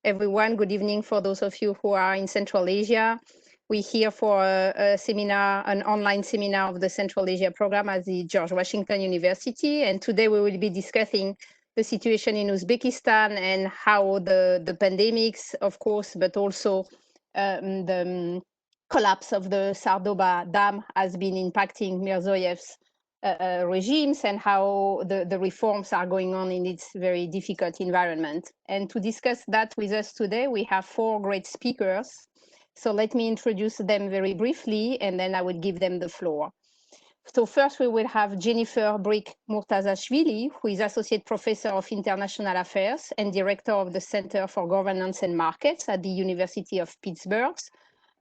everyone. Good evening for those of you who are in Central Asia. We're here for a seminar, an online seminar of the Central Asia program at the George Washington University. And today we will be discussing the situation in Uzbekistan and how the pandemics, of course, but also the collapse of the Sardoba Dam has been impacting Mirziyoyev's regimes and how the reforms are going on in its very difficult environment. And to discuss that with us today, we have four great speakers. So let me introduce them very briefly, and then I will give them the floor. So first we will have Jennifer Brick Murtazashvili, who is Associate Professor of International Affairs and Director of the Center for Governance and Markets at the University of Pittsburgh.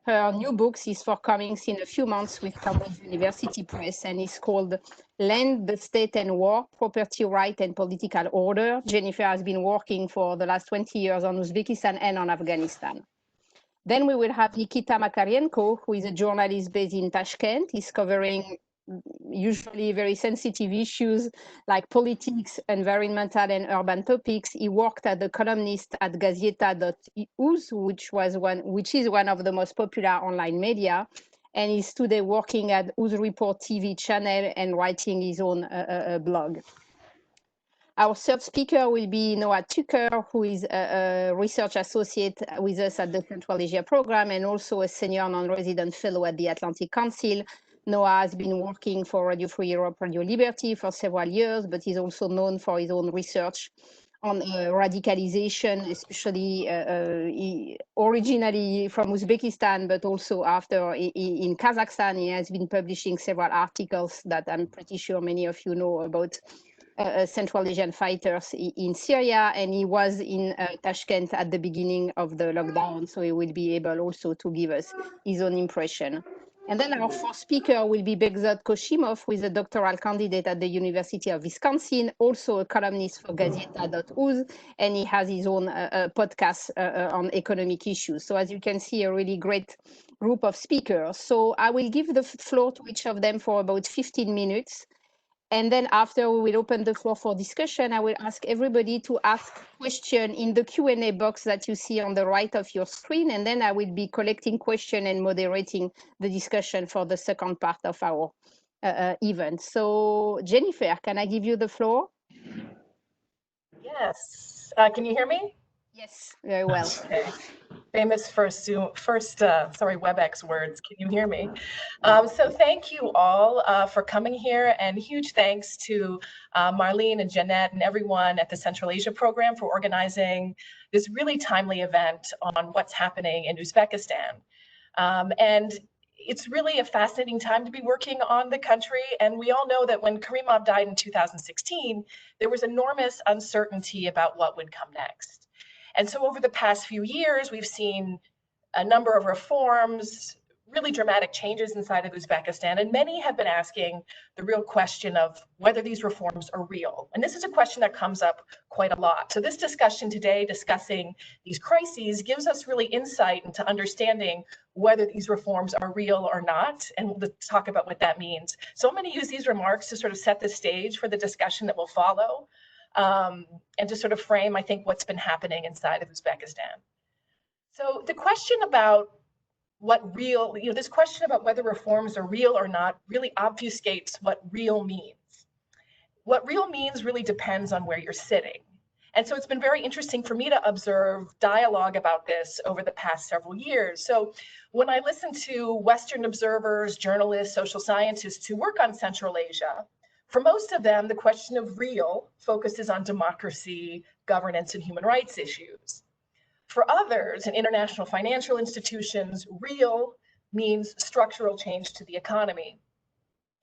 Her new book is forthcoming in a few months with Cambridge University Press and is called Land, the State and War, Property Right and Political Order. Jennifer has been working for the last 20 years on Uzbekistan and on Afghanistan. Then we will have Nikita Makarenko, who is a journalist based in Tashkent. He's covering usually very sensitive issues like politics, environmental and urban topics. He worked as a columnist at Gazeta.uz, which is one of the most popular online media, and is today working at Uz Report TV channel and writing his own blog. Our third speaker will be Noah Tucker, who is a research associate with us at the Central Asia program and also a senior non-resident fellow at the Atlantic Council. Noah has been working for Radio Free Europe, Radio Liberty for several years, but he's also known for his own research on radicalization, especially originally from Uzbekistan, but also after in Kazakhstan. He has been publishing several articles that I'm pretty sure many of you know about Central Asian fighters in Syria, and he was in Tashkent at the beginning of the lockdown, so he will be able also to give us his own impression. And then our fourth speaker will be Begzod Koshimov, who is a doctoral candidate at the University of Wisconsin, also a columnist for Gazeta.uz, and he has his own podcast on economic issues. So as you can see, a really great group of speakers. So I will give the floor to each of them for about 15 minutes. And then after we will open the floor for discussion, I will ask everybody to ask questions in the Q&A box that you see on the right of your screen. And then I will be collecting questions and moderating the discussion for the second part of our event. So Jennifer, can I give you the floor? Yes. Can you hear me? Yes, very well. Okay. Famous WebEx words. Can you hear me? So thank you all for coming here, and huge thanks to Marlene and Jeanette and everyone at the Central Asia program for organizing this really timely event on what's happening in Uzbekistan. And it's really a fascinating time to be working on the country. And we all know that when Karimov died in 2016, there was enormous uncertainty about what would come next. And so over the past few years, we've seen a number of reforms, really dramatic changes inside of Uzbekistan, and many have been asking the real question of whether these reforms are real. And this is a question that comes up quite a lot. So this discussion today, discussing these crises, gives us really insight into understanding whether these reforms are real or not, and we'll talk about what that means. So I'm going to use these remarks to sort of set the stage for the discussion that will follow. And to sort of frame, I think, what's been happening inside of Uzbekistan. So the question about this question about whether reforms are real or not really obfuscates what real means. What real means really depends on where you're sitting. And so it's been very interesting for me to observe dialogue about this over the past several years. So when I listen to Western observers, journalists, social scientists who work on Central Asia, for most of them, the question of real focuses on democracy, governance, and human rights issues. For others, in international financial institutions, real means structural change to the economy.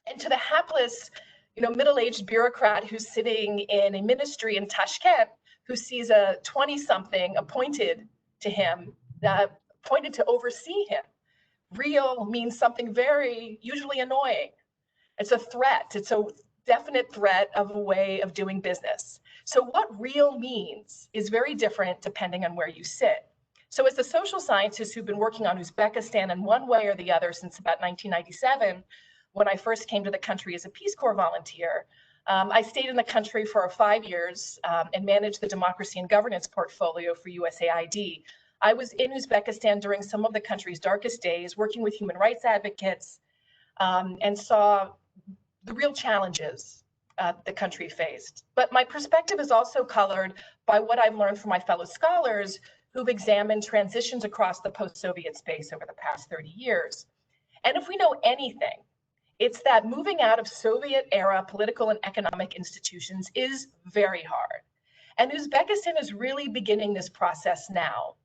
And to the hapless, middle-aged bureaucrat who's sitting in a ministry in Tashkent, who sees a 20-something appointed to him, appointed to oversee him, real means something very usually annoying. It's a threat. It's a definite threat of a way of doing business. So what real means is very different depending on where you sit. So as a social scientist who've been working on Uzbekistan in one way or the other since about 1997, when I first came to the country as a Peace Corps volunteer, I stayed in the country for 5 years and managed the democracy and governance portfolio for USAID. I was in Uzbekistan during some of the country's darkest days, working with human rights advocates, and saw the real challenges the country faced. But my perspective is also colored by what I've learned from my fellow scholars who've examined transitions across the post-Soviet space over the past 30 years. And if we know anything, it's that moving out of Soviet-era political and economic institutions is very hard. And Uzbekistan is really beginning this process now.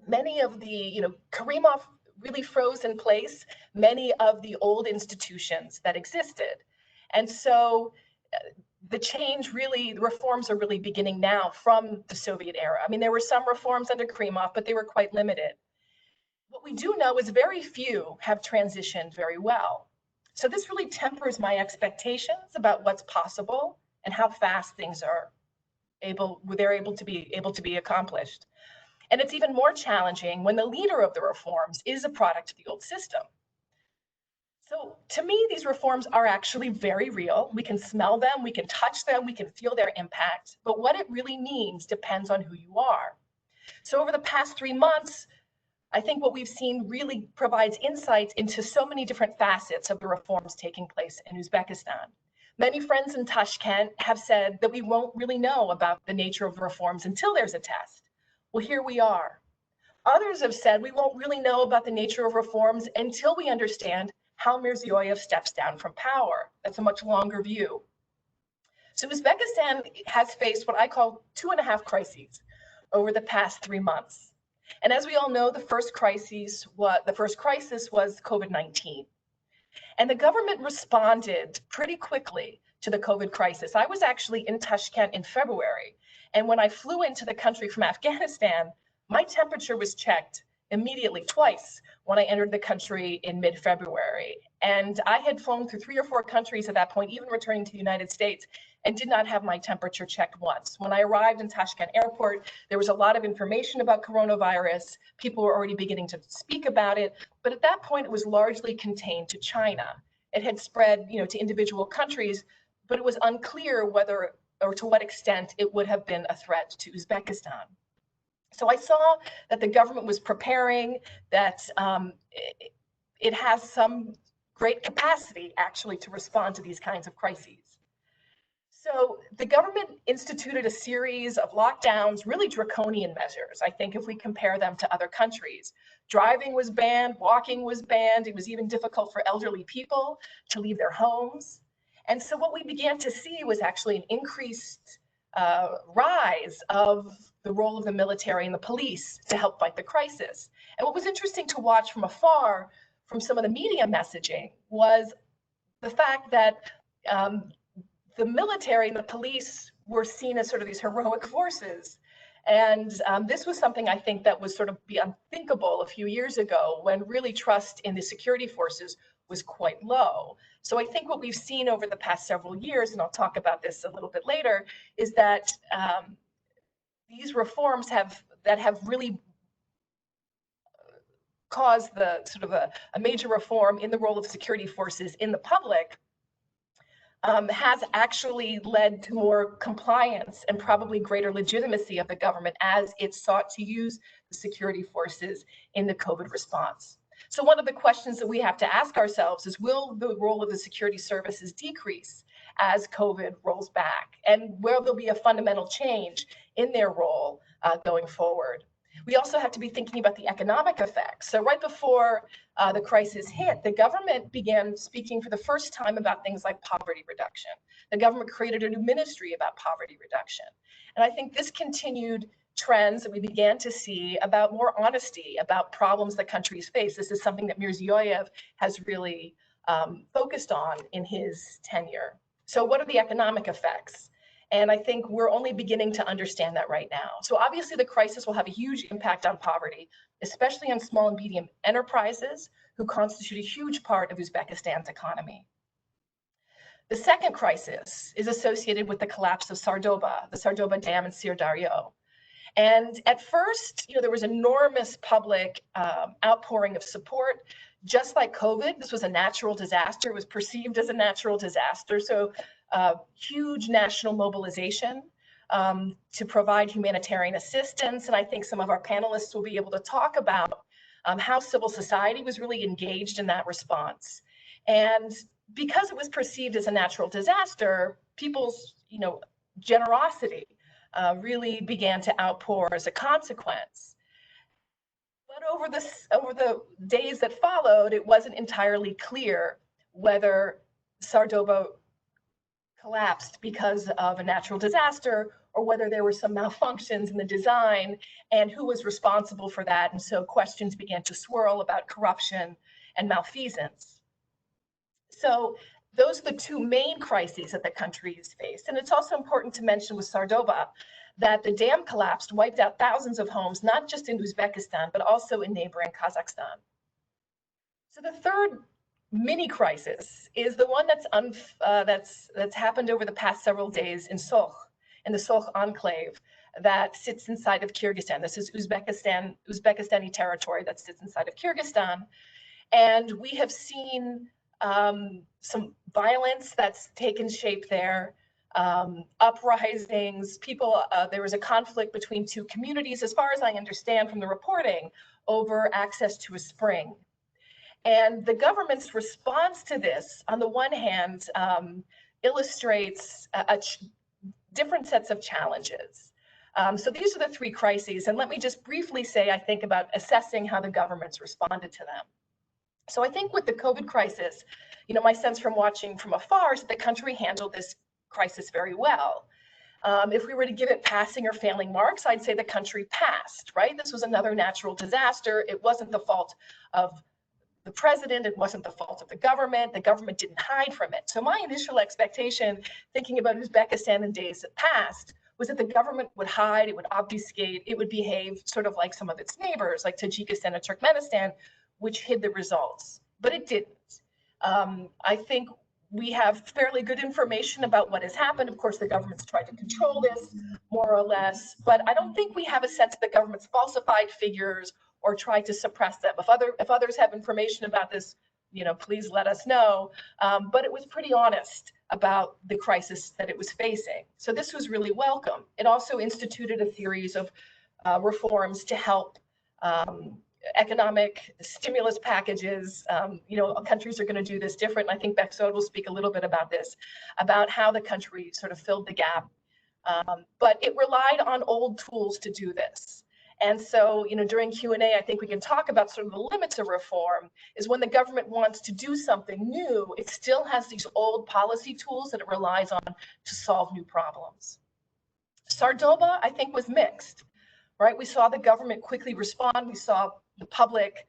Many of the, Karimov really froze in place many of the old institutions that existed. And so the reforms are really beginning now from the Soviet era. I mean, there were some reforms under Karimov, but they were quite limited. What we do know is very few have transitioned very well. So this really tempers my expectations about what's possible and how fast things are able to be accomplished. And it's even more challenging when the leader of the reforms is a product of the old system. So to me, these reforms are actually very real. We can smell them, we can touch them, we can feel their impact, but what it really means depends on who you are. So over the past 3 months, I think what we've seen really provides insights into so many different facets of the reforms taking place in Uzbekistan. Many friends in Tashkent have said that we won't really know about the nature of the reforms until there's a test. Well, here we are. Others have said we won't really know about the nature of reforms until we understand how Mirziyoyev steps down from power. That's a much longer view. So Uzbekistan has faced what I call 2.5 crises over the past 3 months. And as we all know, the first crisis was COVID-19. And the government responded pretty quickly to the COVID crisis. I was actually in Tashkent in February. And when I flew into the country from Afghanistan, my temperature was checked immediately twice when I entered the country in mid-February. And I had flown through 3 or 4 countries at that point, even returning to the United States, and did not have my temperature checked once. When I arrived in Tashkent airport, there was a lot of information about coronavirus. People were already beginning to speak about it, but at that point it was largely contained to China. It had spread, to individual countries, but it was unclear whether or to what extent it would have been a threat to Uzbekistan. So I saw that the government was preparing, that it has some great capacity actually to respond to these kinds of crises. So the government instituted a series of lockdowns, really draconian measures, I think, if we compare them to other countries. Driving was banned, walking was banned. It was even difficult for elderly people to leave their homes. And so what we began to see was actually an increased rise of the role of the military and the police to help fight the crisis. And what was interesting to watch from afar, from some of the media messaging, was the fact that the military and the police were seen as sort of these heroic forces. And this was something I think that was sort of unthinkable a few years ago, when really trust in the security forces was quite low. So I think what we've seen over the past several years, and I'll talk about this a little bit later, is that these reforms have really caused the sort of a major reform in the role of security forces in the public, has actually led to more compliance and probably greater legitimacy of the government as it sought to use the security forces in the COVID response. So one of the questions that we have to ask ourselves is, will the role of the security services decrease as COVID rolls back? And will there be a fundamental change in their role going forward? We also have to be thinking about the economic effects. So right before the crisis hit, the government began speaking for the first time about things like poverty reduction. The government created a new ministry about poverty reduction. And I think this continued trends that we began to see about more honesty about problems that countries face. This is something that Mirziyoyev has really focused on in his tenure. So what are the economic effects? And I think we're only beginning to understand that right now. So obviously the crisis will have a huge impact on poverty, especially on small and medium enterprises who constitute a huge part of Uzbekistan's economy. The second crisis is associated with the collapse of Sardoba, the Sardoba Dam in Sirdaryo. And at first, there was enormous public outpouring of support. Just like COVID, this was a natural disaster. It was perceived as a natural disaster. So huge national mobilization to provide humanitarian assistance. And I think some of our panelists will be able to talk about how civil society was really engaged in that response. And because it was perceived as a natural disaster, people's generosity really began to outpour as a consequence. But over the days that followed, it wasn't entirely clear whether Sardoba collapsed because of a natural disaster or whether there were some malfunctions in the design and who was responsible for that. And so questions began to swirl about corruption and malfeasance. So those are the two main crises that the country has faced. And it's also important to mention with Sardoba that the dam collapsed, wiped out thousands of homes, not just in Uzbekistan, but also in neighboring Kazakhstan. So the third mini crisis is the one that's happened over the past several days in Soch, in the Soch enclave that sits inside of Kyrgyzstan. This is Uzbekistani territory that sits inside of Kyrgyzstan. And we have seen some violence that's taken shape there, uprisings, there was a conflict between two communities, as far as I understand from the reporting, over access to a spring. And the government's response to this, on the one hand, illustrates different sets of challenges. So these are the three crises. And let me just briefly say, I think, about assessing how the government's responded to them. So I think with the COVID crisis, my sense from watching from afar is that the country handled this crisis very well. If we were to give it passing or failing marks, I'd say the country passed, right? This was another natural disaster. It wasn't the fault of the president, it wasn't the fault of the government didn't hide from it. So my initial expectation, thinking about Uzbekistan in days that passed, was that the government would hide, it would obfuscate, it would behave sort of like some of its neighbors, like Tajikistan and Turkmenistan, which hid the results, but it didn't. I think we have fairly good information about what has happened. Of course, the government's tried to control this more or less, but I don't think we have a sense that the government's falsified figures or tried to suppress them. If others have information about this, please let us know. But it was pretty honest about the crisis that it was facing. So this was really welcome. It also instituted a series of reforms to help economic stimulus packages. Countries are going to do this different. I think Beksod will speak a little bit about this, about how the country sort of filled the gap. But it relied on old tools to do this. And so, during Q&A, I think we can talk about sort of the limits of reform is when the government wants to do something new, it still has these old policy tools that it relies on to solve new problems. Sardoba, I think, was mixed, right? We saw the government quickly respond. We saw the public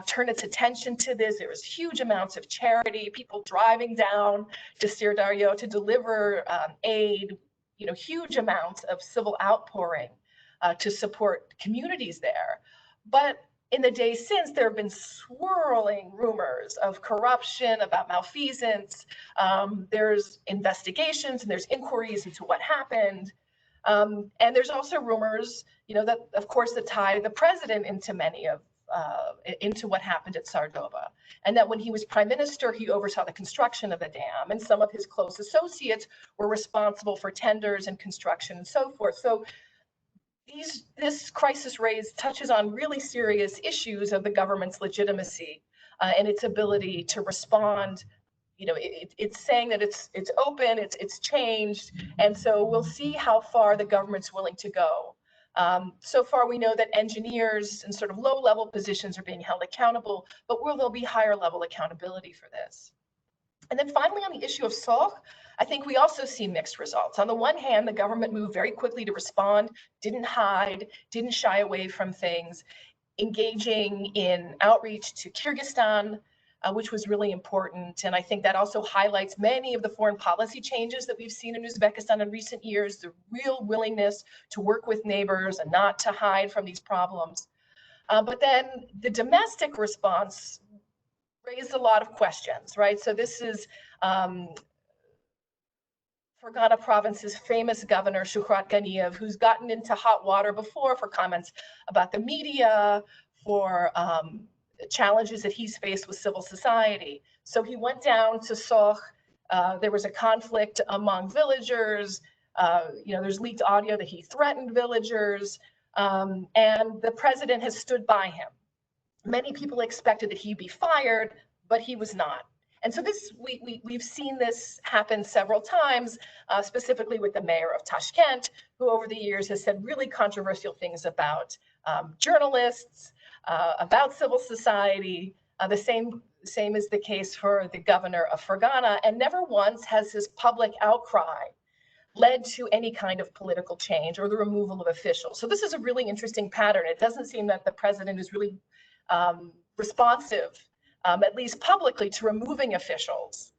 turn its attention to this. There was huge amounts of charity, people driving down to Sirdaryo to deliver aid, huge amounts of civil outpouring to support communities there. But in the days since, there have been swirling rumors of corruption, about malfeasance. There's investigations and there's inquiries into what happened. And there's also rumors, that of course that tie the president into into what happened at Sardoba. And that when he was prime minister, he oversaw the construction of the dam, and some of his close associates were responsible for tenders and construction and so forth. So this crisis touches on really serious issues of the government's legitimacy and its ability to respond. It's saying that it's open, it's changed, and so we'll see how far the government's willing to go. So far, we know that engineers in sort of low-level positions are being held accountable, but will there be higher-level accountability for this? And then finally, on the issue of Soch, I think we also see mixed results. On the one hand, the government moved very quickly to respond, didn't hide, didn't shy away from things, engaging in outreach to Kyrgyzstan, which was really important. And I think that also highlights many of the foreign policy changes that we've seen in Uzbekistan in recent years, the real willingness to work with neighbors and not to hide from these problems. But then the domestic response raised a lot of questions, right? So this is Fergana Province's famous governor, Shuhrat Ganiyev, who's gotten into hot water before for comments about the media, for challenges that he's faced with civil society. So he went down to Soch There was a conflict among villagers. There's leaked audio that he threatened villagers, and the president has stood by him. Many people expected that he'd be fired, but he was not. And so we've seen this happen several times, specifically with the mayor of Tashkent, who over the years has said really controversial things about journalists, about civil society. The same is the case for the governor of Fergana, and never once has his public outcry led to any kind of political change or the removal of officials. So this is a really interesting pattern. It doesn't seem that the president is really responsive, at least publicly, to removing officials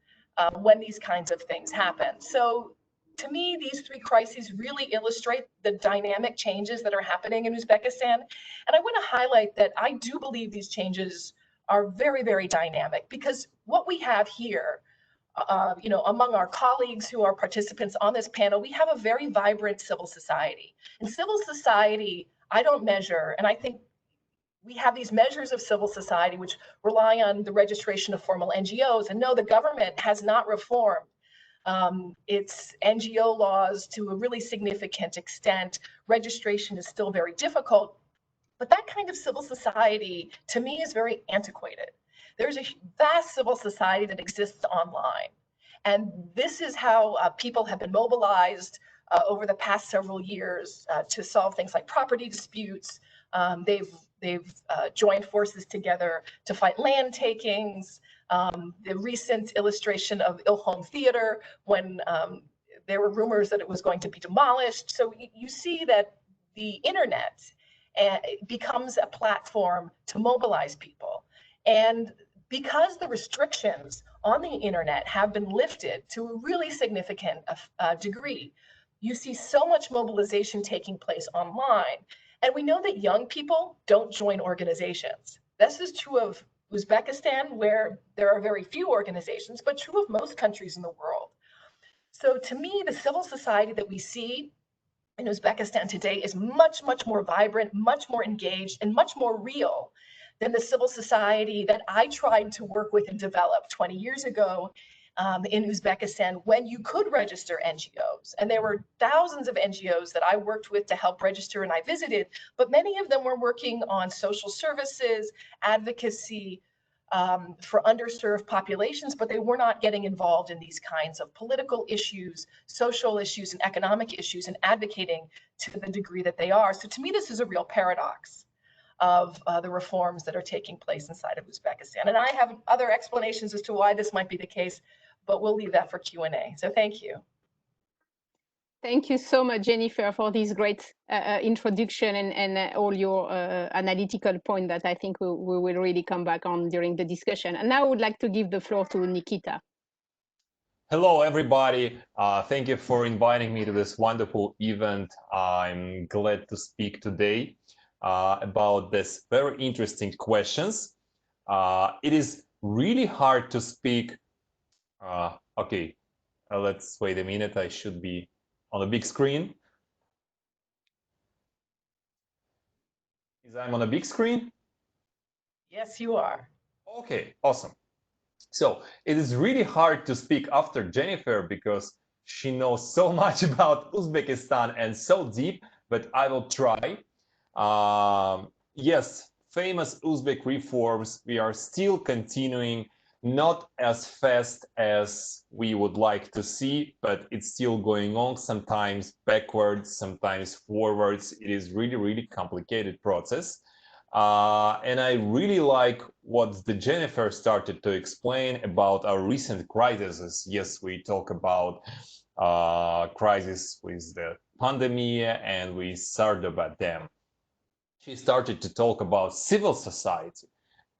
when these kinds of things happen. So to me, these three crises really illustrate the dynamic changes that are happening in Uzbekistan. And I want to highlight that I do believe these changes are very, very dynamic, because what we have here, among our colleagues who are participants on this panel, we have a very vibrant civil society. And civil society, I don't measure, and I think we have these measures of civil society which rely on the registration of formal NGOs. And no, the government has not reformed its NGO laws to a really significant extent. Registration is still very difficult. But that kind of civil society, to me, is very antiquated. There's a vast civil society that exists online. And this is how people have been mobilized over the past several years to solve things like property disputes. They've joined forces together to fight land takings. The recent illustration of Ilhom Theater, when there were rumors that it was going to be demolished. So you see that the internet becomes a platform to mobilize people. And because the restrictions on the internet have been lifted to a really significant degree, you see so much mobilization taking place online. And we know that young people don't join organizations. This is true of Uzbekistan, where there are very few organizations, but true of most countries in the world. So to me, the civil society that we see in Uzbekistan today is much, much more vibrant, much more engaged, and much more real than the civil society that I tried to work with and develop 20 years ago in Uzbekistan, when you could register NGOs. And there were thousands of NGOs that I worked with to help register and I visited, but many of them were working on social services, advocacy for underserved populations, but they were not getting involved in these kinds of political issues, social issues, and economic issues, and advocating to the degree that they are. So to me, this is a real paradox of the reforms that are taking place inside of Uzbekistan. And I have other explanations as to why this might be the case, but we'll leave that for Q&A. So thank you. Thank you so much, Jennifer, for this great introduction and all your analytical point that I think we will really come back on during the discussion. And now I would like to give the floor to Nikita. Hello, everybody. Thank you for inviting me to this wonderful event. I'm glad to speak today about this very interesting questions. It is really hard to speak. Okay, let's wait a minute. I should be on a big screen. Is I'm on a big screen? Yes, you are. Okay, awesome. So it is really hard to speak after Jennifer because she knows so much about Uzbekistan and so deep, but I will try. Yes, famous Uzbek reforms, we are still continuing, not as fast as we would like to see, but it's still going on, sometimes backwards, sometimes forwards. It is really, really complicated process. And I really like what the Jennifer started to explain about our recent crises. Yes, we talk about crisis with the pandemic and with Sardoba Dam. She started to talk about civil society.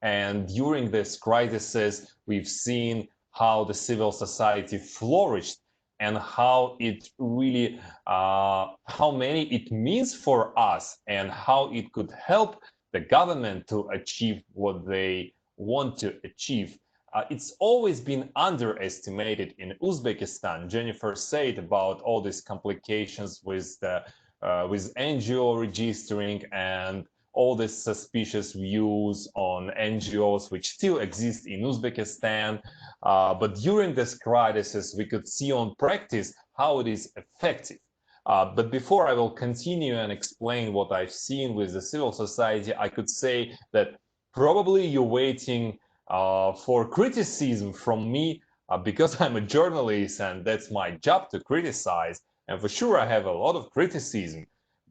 And during this crisis, we've seen how the civil society flourished and how it really, how many it means for us and how it could help the government to achieve what they want to achieve. It's always been underestimated in Uzbekistan. Jennifer said about all these complications with the with NGO registering and all these suspicious views on NGOs, which still exist in Uzbekistan. But during this crisis, we could see on practice how it is effective. But before I will continue and explain what I've seen with the civil society, I could say that probably you're waiting for criticism from me because I'm a journalist and that's my job to criticize. And for sure, I have a lot of criticism,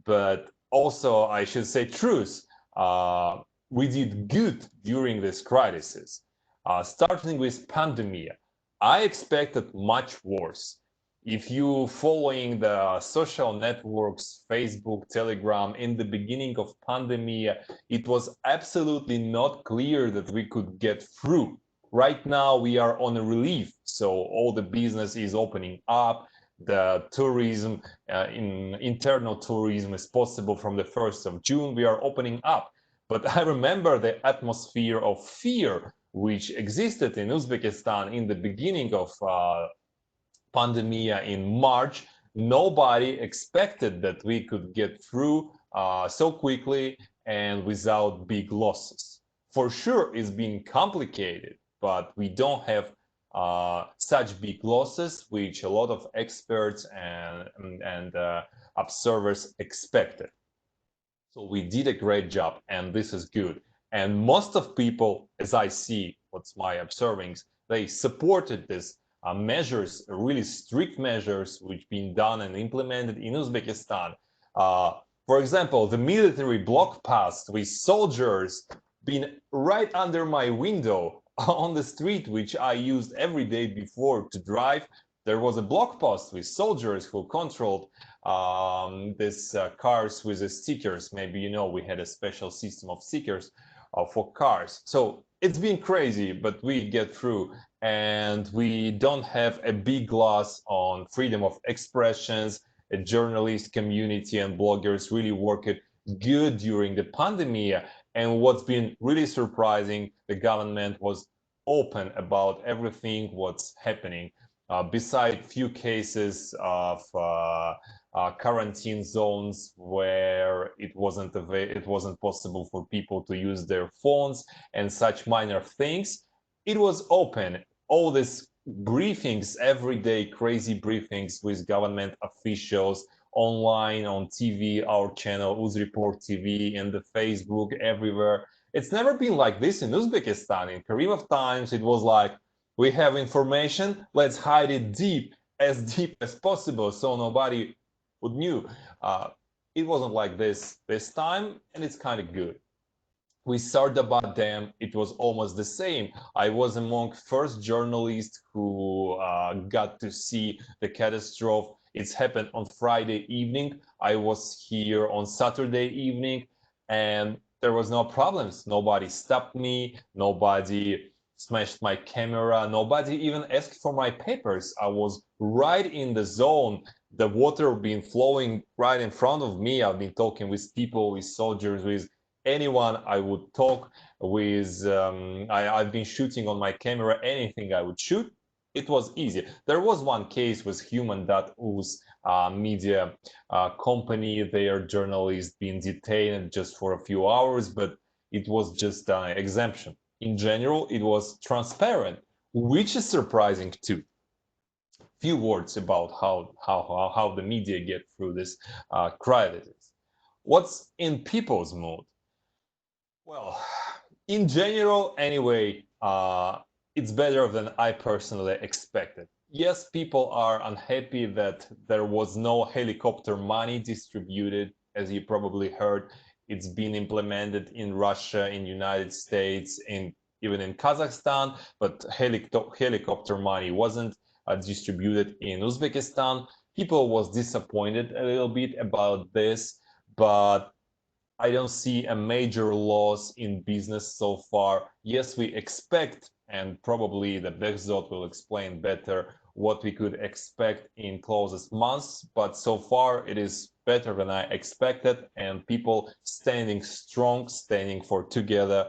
but also I should say truth. We did good during this crisis. Starting with pandemic, I expected much worse. If you following the social networks, Facebook, Telegram, in the beginning of pandemic, it was absolutely not clear that we could get through. Right now we are on a relief, so all the business is opening up. The tourism, internal tourism is possible from the 1st of June. We are opening up. But I remember the atmosphere of fear which existed in Uzbekistan in the beginning of pandemic in March. Nobody expected that we could get through so quickly and without big losses. For sure, it's been complicated, but we don't have such big losses, which a lot of experts and observers expected. So we did a great job, and this is good. And most of people, as I see, what's my observings, they supported this measures, really strict measures, which been done and implemented in Uzbekistan. For example, the military block post with soldiers been right under my window on the street, which I used every day before to drive. There was a block post with soldiers who controlled these cars with the stickers. Maybe you know we had a special system of stickers for cars. So it's been crazy, but we get through, and we don't have a big loss on freedom of expressions. A journalist community and bloggers really worked good during the pandemic. And what's been really surprising, the government was open about everything what's happening. Beside few cases of quarantine zones where it wasn't possible for people to use their phones and such minor things, it was open. All these briefings, everyday crazy briefings with government officials online, on TV, our channel, Uzreport TV, and the Facebook, everywhere. It's never been like this in Uzbekistan. In Karim of times, it was like, we have information, let's hide it deep as possible, so nobody would knew. It wasn't like this time, and it's kind of good. With Sardoba Dam, it was almost the same. I was among first journalists who got to see the catastrophe. It's happened on Friday evening. I was here on Saturday evening, and there was no problems. Nobody stopped me. Nobody smashed my camera. Nobody even asked for my papers. I was right in the zone. The water been flowing right in front of me. I've been talking with people, with soldiers, with anyone I would talk with. I've been shooting on my camera anything I would shoot. It was easy. There was one case with Human.uz media company. Their journalist being detained just for a few hours, but it was just an exemption. In general, it was transparent, which is surprising too. Few words about how the media get through this crisis. What's in people's mood? Well, in general, anyway, it's better than I personally expected. Yes, people are unhappy that there was no helicopter money distributed, as you probably heard. It's been implemented in Russia, in United States, even in Kazakhstan, but helicopter money wasn't distributed in Uzbekistan. People was disappointed a little bit about this, but I don't see a major loss in business so far. Yes, we expect, and probably the Behzod will explain better what we could expect in closest months, but so far it is better than I expected, and people standing strong, standing for together.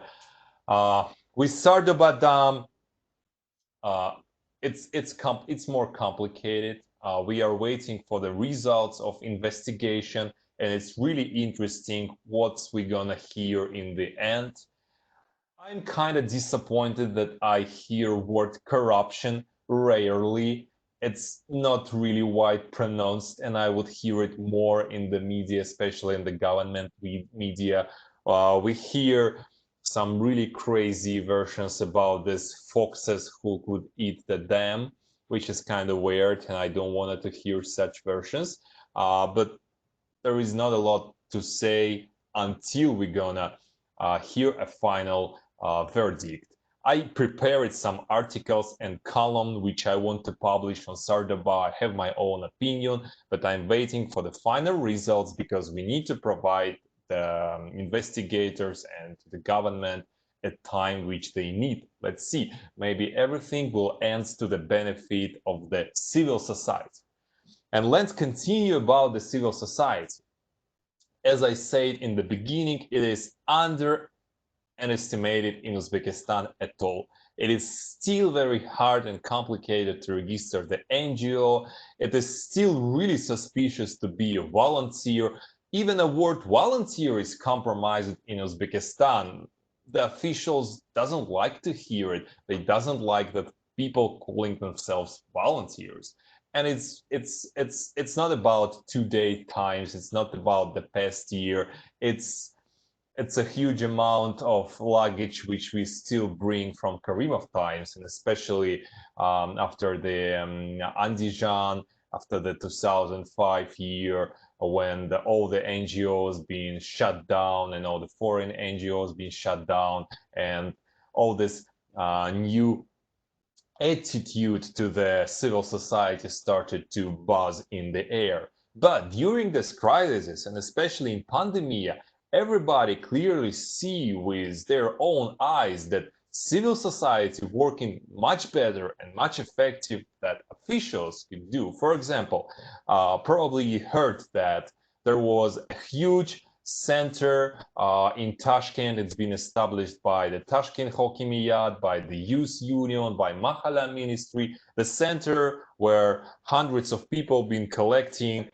With Sardoba Dam, it's more complicated. We are waiting for the results of investigation. and it's really interesting what's we gonna hear in the end. I'm kind of disappointed that I hear word corruption rarely. It's not really wide pronounced, and I would hear it more in the media, especially in the government media. We hear some really crazy versions about these foxes who could eat the dam, which is kind of weird, and I don't want to hear such versions. But there is not a lot to say until we're gonna hear a final verdict. I prepared some articles and column which I want to publish on Sardoba. I have my own opinion, but I'm waiting for the final results because we need to provide the investigators and the government a time which they need. Let's see, maybe everything will end to the benefit of the civil society. And let's continue about the civil society. As I said in the beginning, it is underestimated in Uzbekistan at all. It is still very hard and complicated to register the NGO. It is still really suspicious to be a volunteer. Even the word volunteer is compromised in Uzbekistan. The officials doesn't like to hear it. They doesn't like that people calling themselves volunteers. And it's not about 2 day times. It's not about the past year. It's a huge amount of luggage which we still bring from Karimov times, and especially after the Andijan, after the 2005 year, when all the NGOs being shut down and all the foreign NGOs being shut down, and all this new attitude to the civil society started to buzz in the air. But during this crisis, and especially in pandemic, everybody clearly see with their own eyes that civil society working much better and much effective than officials could do. For example, probably you heard that there was a huge center in Tashkent. It's been established by the Tashkent Hokimiyat, by the Youth Union, by Mahalla Ministry, the center where hundreds of people been collecting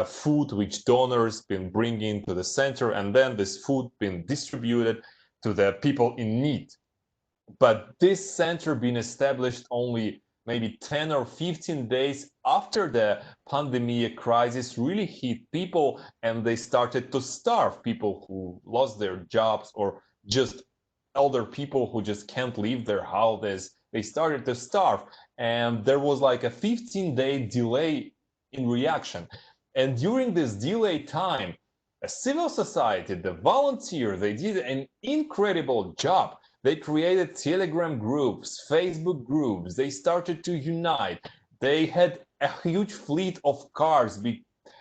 food which donors been bringing to the center, and then this food been distributed to the people in need. But this center been established only maybe 10 or 15 days after the pandemic crisis really hit people, and they started to starve, people who lost their jobs or just elder people who just can't leave their houses. They started to starve, and there was like a 15-day delay in reaction. And during this delay time, a civil society, the volunteer, they did an incredible job. They created Telegram groups, Facebook groups. They started to unite. They had a huge fleet of cars,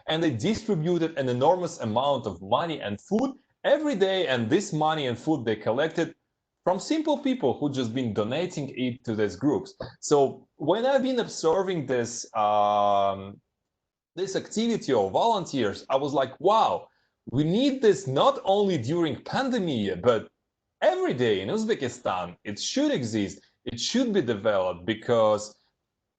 and they distributed an enormous amount of money and food every day. And this money and food they collected from simple people who just been donating it to these groups. So when I've been observing this this activity of volunteers, I was like, wow, we need this not only during pandemic, but every day in Uzbekistan. It should exist. It should be developed because,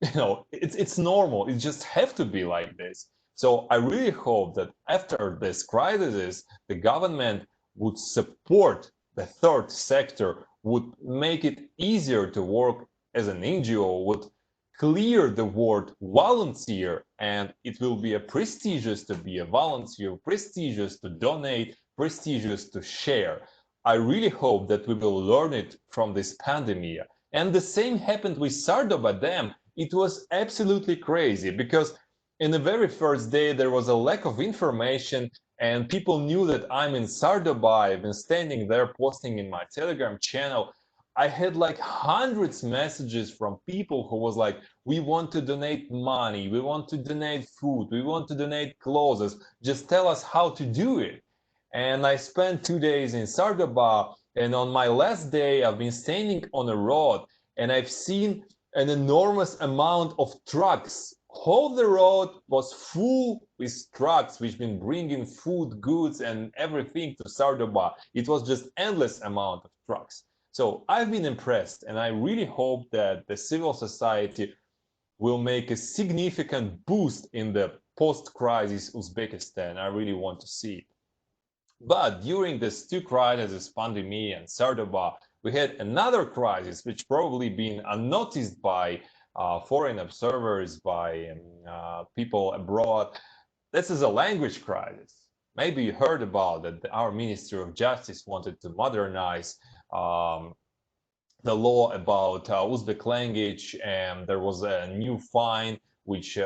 you know, it's normal. It just have to be like this. So I really hope that after this crisis, the government would support the third sector, would make it easier to work as an NGO, would clear the word volunteer, and it will be a prestigious to be a volunteer, prestigious to donate, prestigious to share. I really hope that we will learn it from this pandemic. And the same happened with Sardoba Dam. It was absolutely crazy because in the very first day there was a lack of information, and people knew that I'm in Sardoba. I've been standing there posting in my Telegram channel. I had like hundreds of messages from people who was like, we want to donate money, we want to donate food, we want to donate clothes, just tell us how to do it. And I spent 2 days in Sardoba, and on my last day I've been standing on a road, and I've seen an enormous amount of trucks. Whole the road was full with trucks which been bringing food, goods and everything to Sardoba. It was just endless amount of trucks. So I've been impressed, and I really hope that the civil society will make a significant boost in the post-crisis Uzbekistan. I really want to see it. But during these two crises, pandemic and Sardoba, we had another crisis which probably been unnoticed by foreign observers, by people abroad. This is a language crisis. Maybe you heard about that our Ministry of Justice wanted to modernize the law about Uzbek language, and there was a new fine which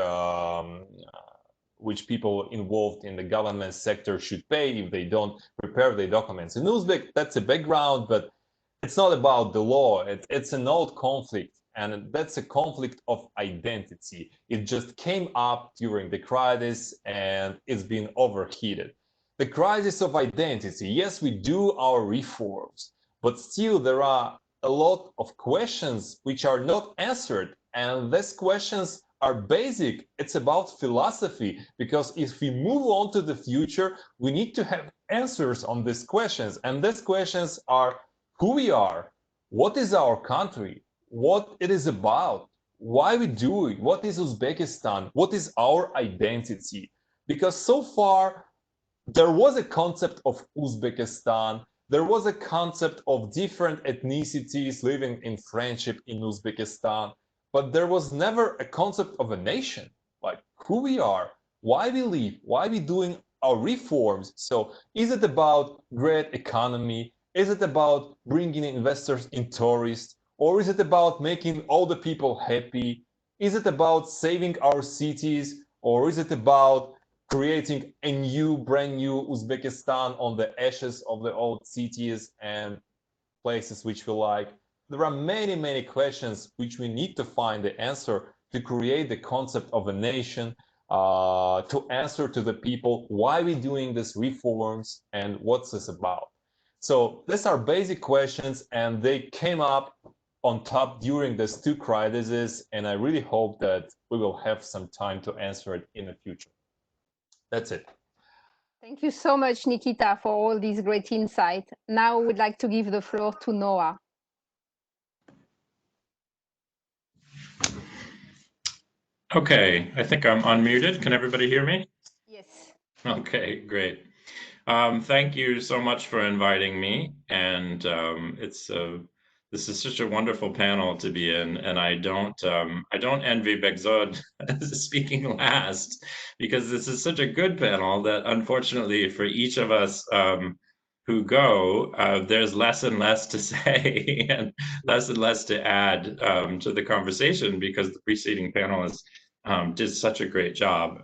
people involved in the government sector should pay if they don't prepare their documents. In Uzbek, that's a background, but it's not about the law. It's an old conflict, and that's a conflict of identity. It just came up during the crisis, and it's been overheated. The crisis of identity. Yes, we do our reforms, but still there are a lot of questions which are not answered, and these questions are basic. It's about philosophy, because if we move on to the future, we need to have answers on these questions, and these questions are who we are, what is our country, what it is about, why we do it, what is Uzbekistan, what is our identity. Because so far there was a concept of Uzbekistan, there was a concept of different ethnicities living in friendship in Uzbekistan, but there was never a concept of a nation, like who we are, why we live, why we doing our reforms. So is it about great economy? Is it about bringing investors in tourists? Or is it about making all the people happy? Is it about saving our cities? Or is it about creating a brand new Uzbekistan on the ashes of the old cities and places which we like? There are many, many questions which we need to find the answer to create the concept of a nation, to answer to the people why we're doing these reforms and what's this about. So these are basic questions, and they came up on top during these two crises, and I really hope that we will have some time to answer it in the future. That's it. Thank you so much, Nikita, for all these great insights. Now I would like to give the floor to Noah. Okay, I think I'm unmuted. Can everybody hear me? Yes. Okay, great. Thank you so much for inviting me, and this is such a wonderful panel to be in, and I don't envy Begzod speaking last, because this is such a good panel that unfortunately for each of us who go, there's less and less to say and less to add to the conversation, because the preceding panelists did such a great job,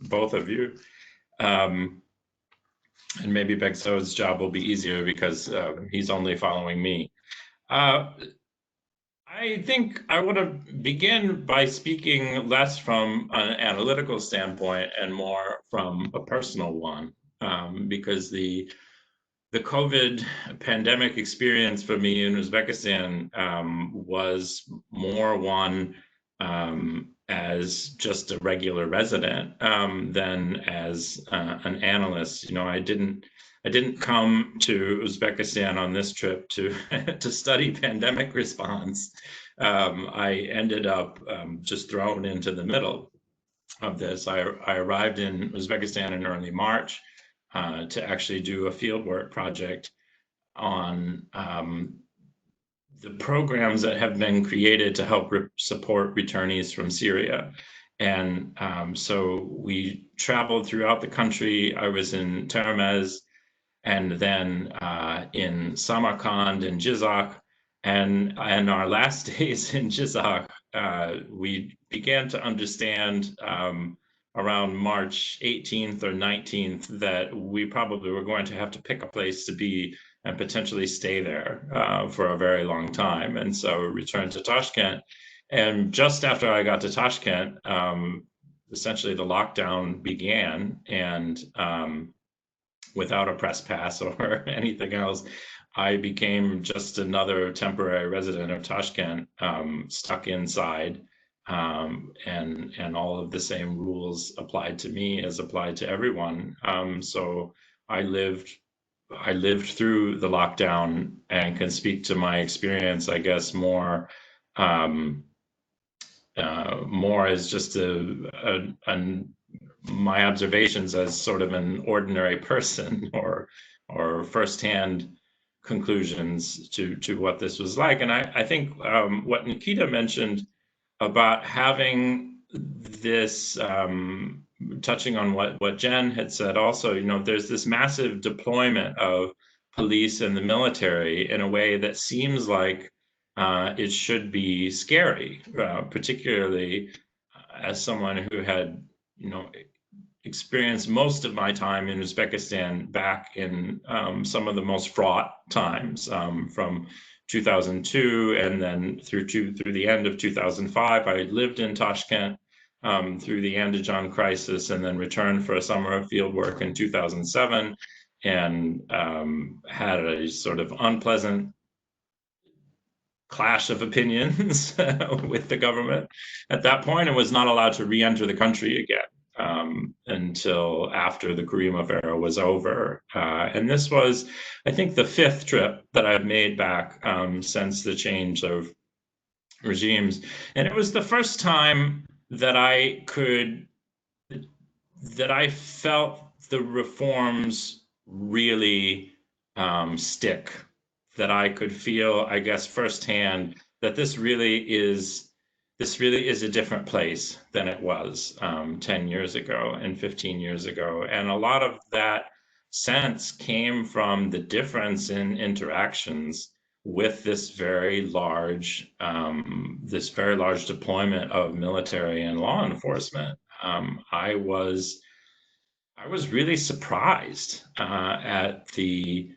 both of you. And maybe Begzod's job will be easier because he's only following me. I think I want to begin by speaking less from an analytical standpoint and more from a personal one, because the COVID pandemic experience for me in Uzbekistan was more one as just a regular resident than as an analyst. You know, I didn't come to Uzbekistan on this trip to to study pandemic response. I ended up just thrown into the middle of this. I arrived in Uzbekistan in early March to actually do a fieldwork project on the programs that have been created to help support returnees from Syria. And so we traveled throughout the country. I was in Termez, and then in Samarkand and Jizak. And our last days in Jizak, we began to understand around March 18th or 19th that we probably were going to have to pick a place to be and potentially stay there for a very long time. And so returned to Tashkent. And just after I got to Tashkent, essentially the lockdown began, and without a press pass or anything else, I became just another temporary resident of Tashkent, stuck inside, and all of the same rules applied to me as applied to everyone. So I lived through the lockdown and can speak to my experience, I guess, more as just a my observations as sort of an ordinary person, or firsthand conclusions to what this was like. And I think what Nikita mentioned about having this, touching on what Jen had said also, you know, there's this massive deployment of police and the military in a way that seems like it should be scary, particularly as someone who had, you know, experienced most of my time in Uzbekistan back in some of the most fraught times, from 2002 and then through the end of 2005. I lived in Tashkent through the Andijan crisis, and then returned for a summer of field work in 2007, and had a sort of unpleasant clash of opinions with the government at that point, and was not allowed to re-enter the country again until after the Kurimov era was over. And this was, I think, the 5th trip that I've made back since the change of regimes. And it was the first time that I felt the reforms really stick, that I could feel, I guess, firsthand that this really is a different place than it was 10 years ago and 15 years ago. And a lot of that sense came from the difference in interactions with this very large deployment of military and law enforcement. I was really surprised at the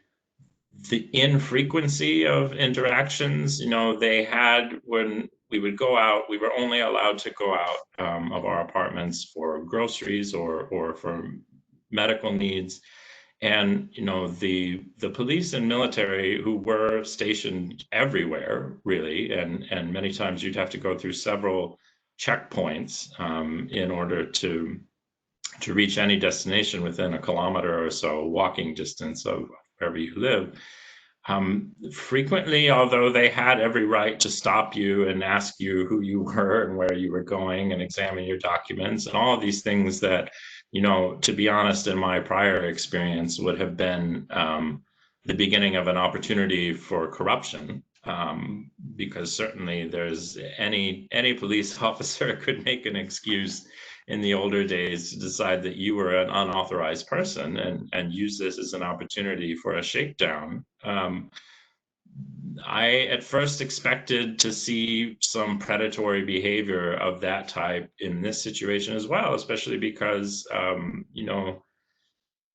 infrequency of interactions. You know, they had, when we would go out, we were only allowed to go out of our apartments for groceries or for medical needs. And, you know, the police and military, who were stationed everywhere, really, and many times you'd have to go through several checkpoints in order to reach any destination within a kilometer or so walking distance of wherever you live. Frequently, although they had every right to stop you and ask you who you were and where you were going and examine your documents and all of these things that, you know, to be honest, in my prior experience would have been the beginning of an opportunity for corruption, because certainly there's any police officer could make an excuse in the older days to decide that you were an unauthorized person and use this as an opportunity for a shakedown. I at first expected to see some predatory behavior of that type in this situation as well, especially because, you know,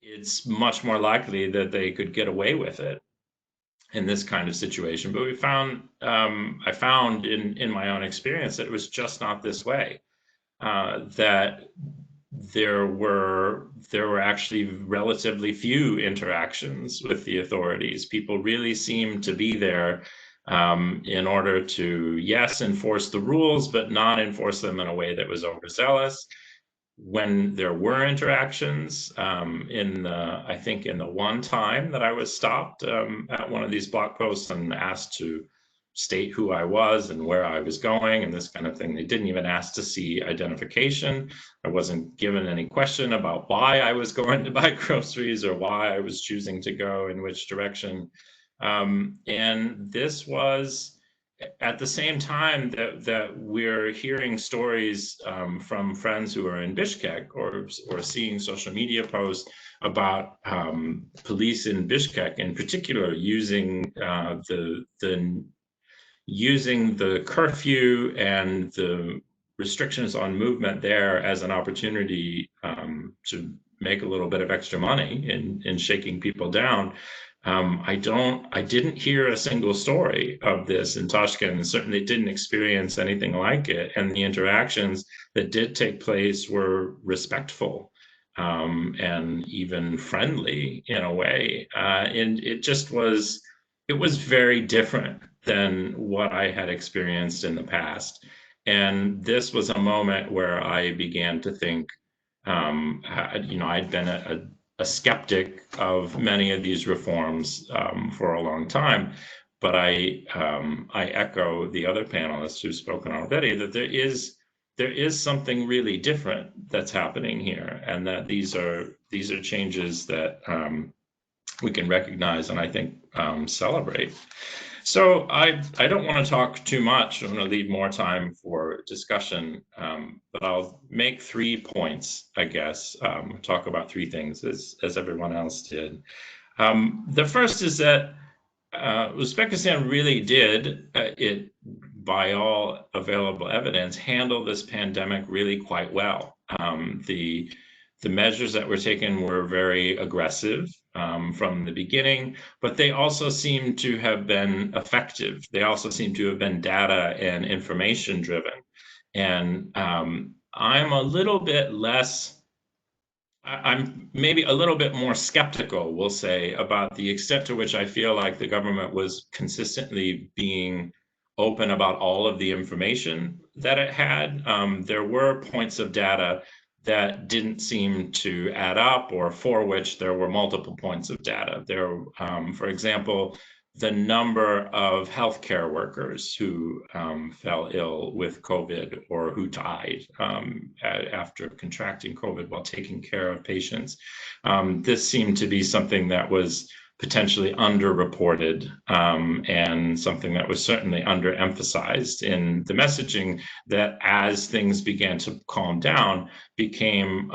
it's much more likely that they could get away with it in this kind of situation. But I found in my own experience that it was just not this way. That there were actually relatively few interactions with the authorities. People really seemed to be there in order to, yes, enforce the rules, but not enforce them in a way that was overzealous. When there were interactions, I think in the one time that I was stopped at one of these block posts and asked to state who I was and where I was going and this kind of thing, they didn't even ask to see identification. I wasn't given any question about why I was going to buy groceries or why I was choosing to go in which direction. And this was at the same time that we're hearing stories from friends who are in Bishkek or seeing social media posts about police in Bishkek in particular using the curfew and the restrictions on movement there as an opportunity to make a little bit of extra money in shaking people down. I didn't hear a single story of this in Tashkent, and certainly didn't experience anything like it. And the interactions that did take place were respectful and even friendly in a way. And it was very different than what I had experienced in the past. And this was a moment where I began to think, you know, I'd been a skeptic of many of these reforms for a long time, but I echo the other panelists who've spoken already that there is there is something really different that's happening here, and that these are changes that we can recognize and I think celebrate. So I don't want to talk too much. I'm going to leave more time for discussion, but I'll make 3 points, I guess, talk about 3 things as everyone else did. The first is that Uzbekistan really did, by all available evidence, handle this pandemic really quite well. The measures that were taken were very aggressive from the beginning, but they also seem to have been effective. They also seem to have been data and information driven. And I'm a little bit less, I'm maybe a little bit more skeptical, we'll say, about the extent to which I feel like the government was consistently being open about all of the information that it had. There were points of data that didn't seem to add up, or for which there were multiple points of data. There, for example, the number of healthcare workers who fell ill with COVID or who died after contracting COVID while taking care of patients. This seemed to be something that was potentially underreported and something that was certainly underemphasized in the messaging that, as things began to calm down, became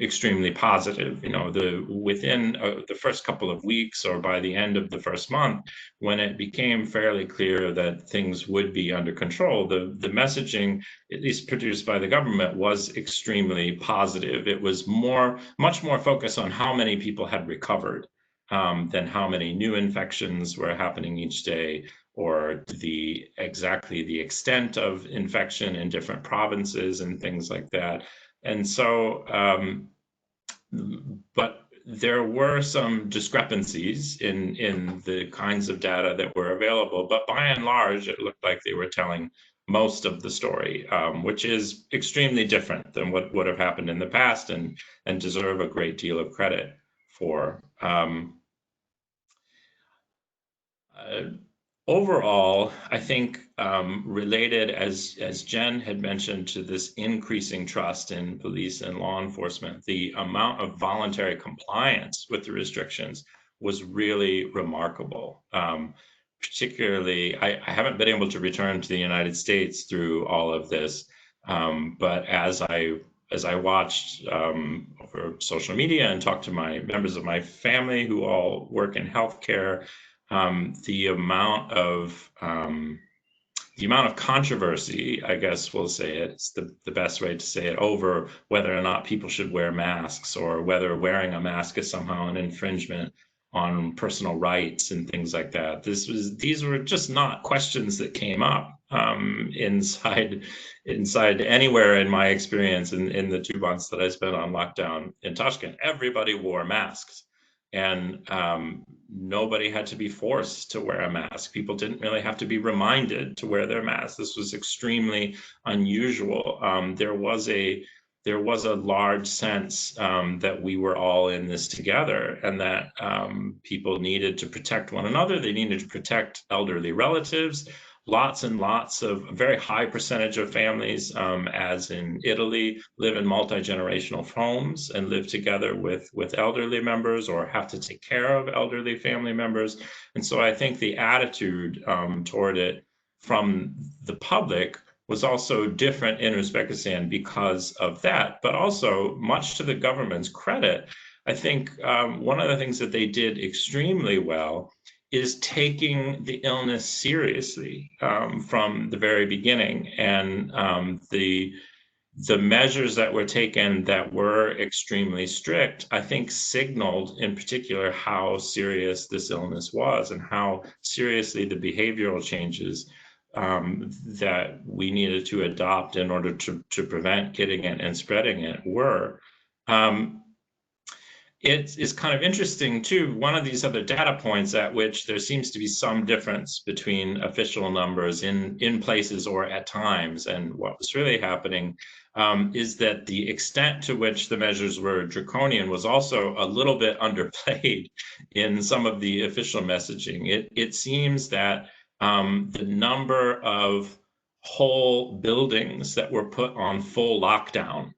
extremely positive. You know, within the first couple of weeks, or by the end of the first month, when it became fairly clear that things would be under control, the messaging, at least produced by the government, was extremely positive. It was much more focused on how many people had recovered than how many new infections were happening each day, or exactly the extent of infection in different provinces and things like that. And so, but there were some discrepancies in the kinds of data that were available, but by and large, it looked like they were telling most of the story, which is extremely different than what would have happened in the past, and deserve a great deal of credit for. Overall, I think related, as Jen had mentioned, to this increasing trust in police and law enforcement, the amount of voluntary compliance with the restrictions was really remarkable. Particularly, I haven't been able to return to the United States through all of this, but as I watched over social media and talked to my members of my family who all work in healthcare, the amount of controversy, I guess we'll say it's the best way to say it, over whether or not people should wear masks, or whether wearing a mask is somehow an infringement on personal rights and things like that. These were just not questions that came up inside anywhere in my experience in the 2 months that I spent on lockdown in Tashkent. Everybody wore masks, and nobody had to be forced to wear a mask. People didn't really have to be reminded to wear their masks. This was extremely unusual. There was a large sense that we were all in this together, and that people needed to protect one another. They needed to protect elderly relatives. Lots and lots of, a very high percentage of families, as in Italy, live in multi-generational homes and live together with elderly members, or have to take care of elderly family members. And so I think the attitude toward it from the public was also different in Uzbekistan because of that. But also, much to the government's credit, I think one of the things that they did extremely well is taking the illness seriously from the very beginning. And the measures that were taken that were extremely strict, I think, signaled in particular how serious this illness was, and how seriously the behavioral changes that we needed to adopt in order to prevent getting it and spreading it were. It's kind of interesting too, one of these other data points at which there seems to be some difference between official numbers in places or at times and what was really happening, is that the extent to which the measures were draconian was also a little bit underplayed in some of the official messaging. It seems that the number of whole buildings that were put on full lockdown,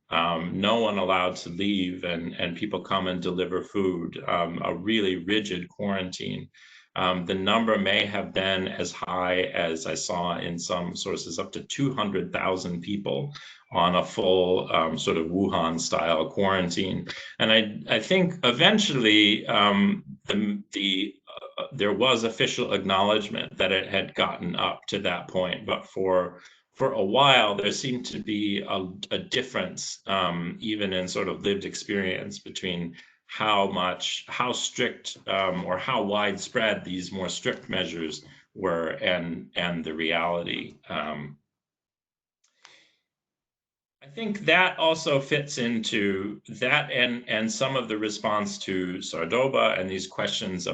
no one allowed to leave, and people come and deliver food, a really rigid quarantine. The number may have been as high as I saw in some sources, up to 200,000 people on a full sort of Wuhan-style quarantine. And I think eventually there was official acknowledgement that it had gotten up to that point, but for a while there seemed to be a difference, even in sort of lived experience, between how strict or how widespread these more strict measures were and the reality. I think that also fits into that and some of the response to Sardoba and these questions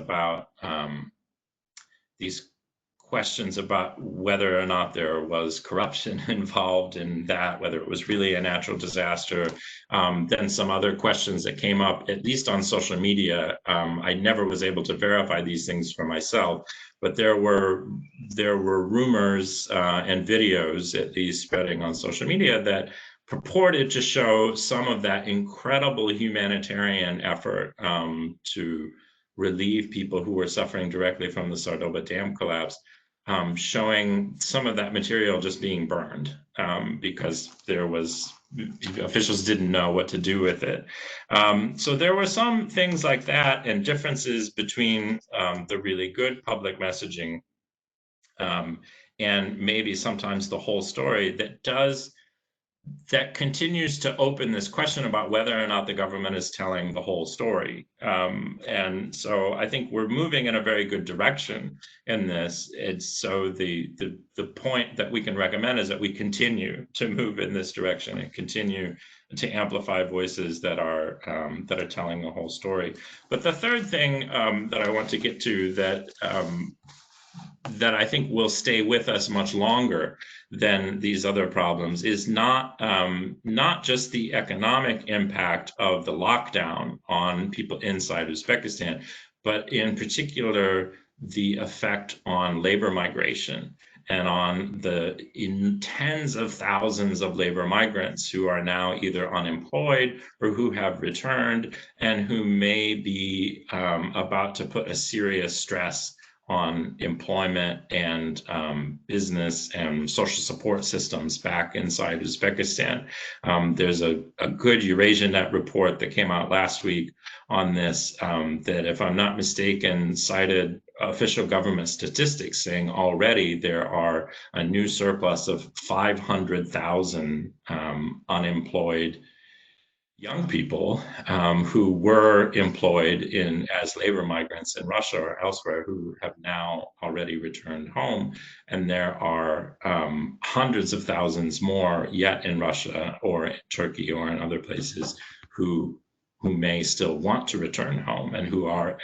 about whether or not there was corruption involved in that, whether it was really a natural disaster. Then some other questions that came up, at least on social media. I never was able to verify these things for myself, but there were rumors and videos, at least spreading on social media, that purported to show some of that incredible humanitarian effort to relieve people who were suffering directly from the Sardoba Dam collapse, showing some of that material just being burned because officials didn't know what to do with it. So there were some things like that and differences between the really good public messaging and maybe sometimes the whole story that continues to open this question about whether or not the government is telling the whole story. And so I think we're moving in a very good direction in this. So the point that we can recommend is that we continue to move in this direction and continue to amplify voices that are telling the whole story. But the third thing that I want to get to that I think will stay with us much longer than these other problems is not just the economic impact of the lockdown on people inside Uzbekistan, but in particular the effect on labor migration and on the tens of thousands of labor migrants who are now either unemployed or who have returned and who may be about to put a serious stress on employment and business and social support systems back inside Uzbekistan. There's a good EurasiaNet report that came out last week on this that, if I'm not mistaken, cited official government statistics saying already there are a new surplus of 500,000 unemployed young people who were employed as labor migrants in Russia or elsewhere who have now already returned home. And there are hundreds of thousands more yet in Russia or in Turkey or in other places who may still want to return home and who are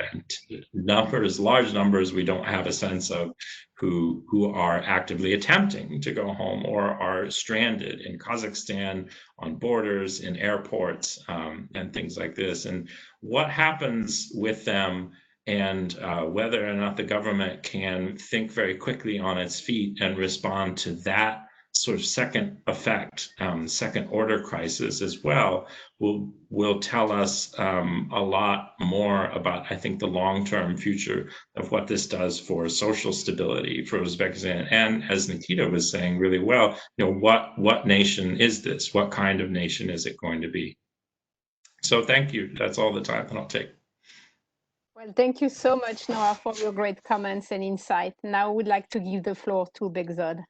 large numbers we don't have a sense of, who are actively attempting to go home or are stranded in Kazakhstan, on borders, in airports, and things like this. And what happens with them, and whether or not the government can think very quickly on its feet and respond to that sort of second effect, second order crisis as well, will tell us a lot more about, I think, the long-term future of what this does for social stability for Uzbekistan. And as Nikita was saying really well, what nation is this? What kind of nation is it going to be? So thank you. That's all the time that I'll take. Well, thank you so much, Noah, for your great comments and insight. Now I would like to give the floor to Begzod.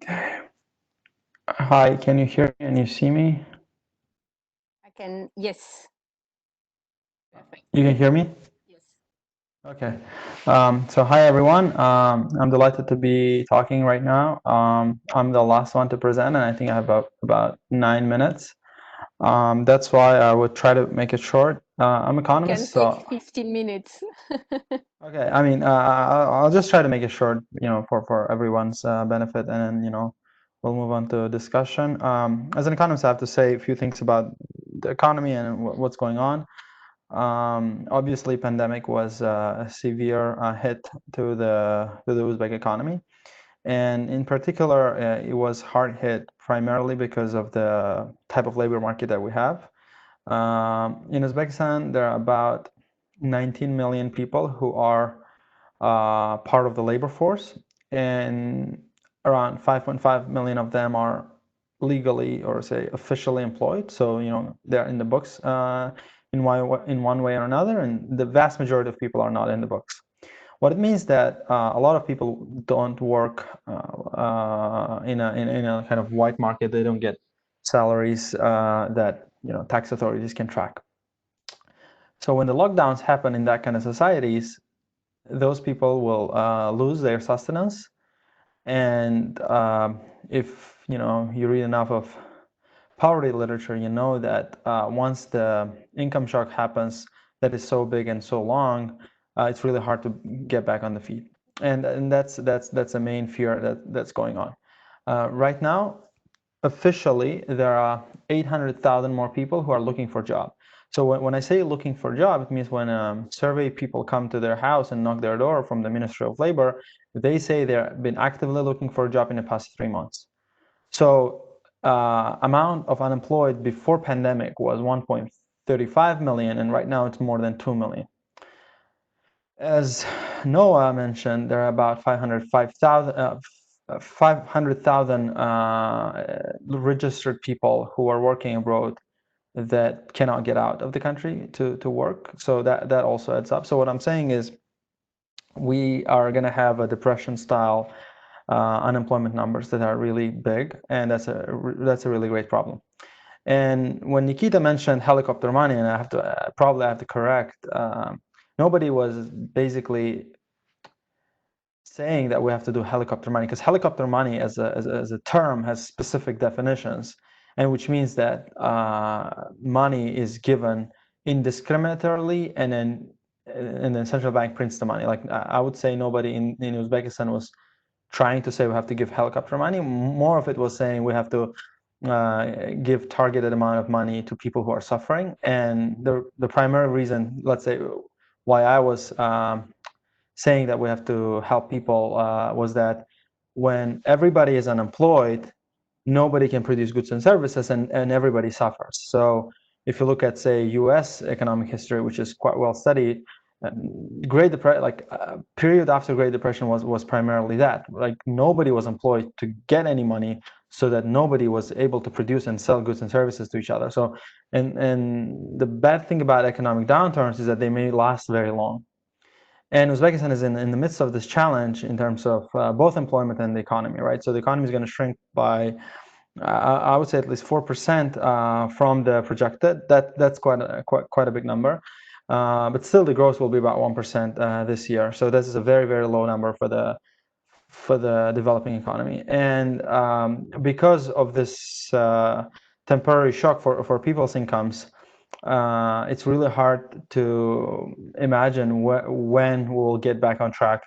Okay. Hi, can you hear me and you see me? I can, yes. Perfect. You can hear me? Yes. Okay. So hi, everyone. I'm delighted to be talking right now. I'm the last one to present, and I think I have about 9 minutes. That's why I would try to make it short. I'm an economist, so 15 minutes. Okay. I mean, I'll just try to make it short, for everyone's benefit, and then, we'll move on to a discussion. As an economist, I have to say a few things about the economy and what's going on. Obviously, pandemic was a severe hit to the Uzbek economy, And in particular, it was hard hit primarily because of the type of labor market that we have. In Uzbekistan, there are about 19 million people who are part of the labor force, and around 5.5 million of them are legally or say officially employed. So, you know, they're in the books in one way or another, and the vast majority of people are not in the books. What it means that a lot of people don't work in a kind of white market. They don't get salaries that, you know, tax authorities can track. So when the lockdowns happen in that kind of societies, those people will lose their sustenance. And if you know, you read enough of poverty literature, you know that once the income shock happens that is so big and so long, it's really hard to get back on the feet. And that's a main fear that's going on. Right now, officially, there are 800,000 more people who are looking for a job. So when I say looking for a job, it means when survey people come to their house and knock their door from the Ministry of Labor, they say they've been actively looking for a job in the past 3 months. So amount of unemployed before pandemic was 1.35 million, and right now it's more than 2 million. As Noah mentioned, there are about 500,000 registered people who are working abroad that cannot get out of the country to work. So that also adds up. So what I'm saying is we are going to have a depression style unemployment numbers that are really big, and that's a really great problem. And when Nikita mentioned helicopter money, and I have to probably have to correct, nobody was basically saying that we have to do helicopter money, because helicopter money as a term has specific definitions, and which means that money is given indiscriminately, and then central bank prints the money. Like I would say nobody in Uzbekistan was trying to say we have to give helicopter money. More of it was saying we have to give targeted amount of money to people who are suffering. And the primary reason, let's say, why I was saying that we have to help people was that when everybody is unemployed, nobody can produce goods and services, and everybody suffers. So if you look at, say, US economic history, which is quite well studied, Great Depression, period after Great Depression was primarily that. Like nobody was employed to get any money, so that nobody was able to produce and sell goods and services to each other. So, and the bad thing about economic downturns is that they may last very long. And Uzbekistan is in the midst of this challenge in terms of both employment and the economy, right? So the economy is going to shrink by, I would say, at least 4% from the projected. That's quite a big number. But still, the growth will be about 1% this year. So this is a very, very low number for the developing economy. And because of this temporary shock for people's incomes, it's really hard to imagine when we'll get back on track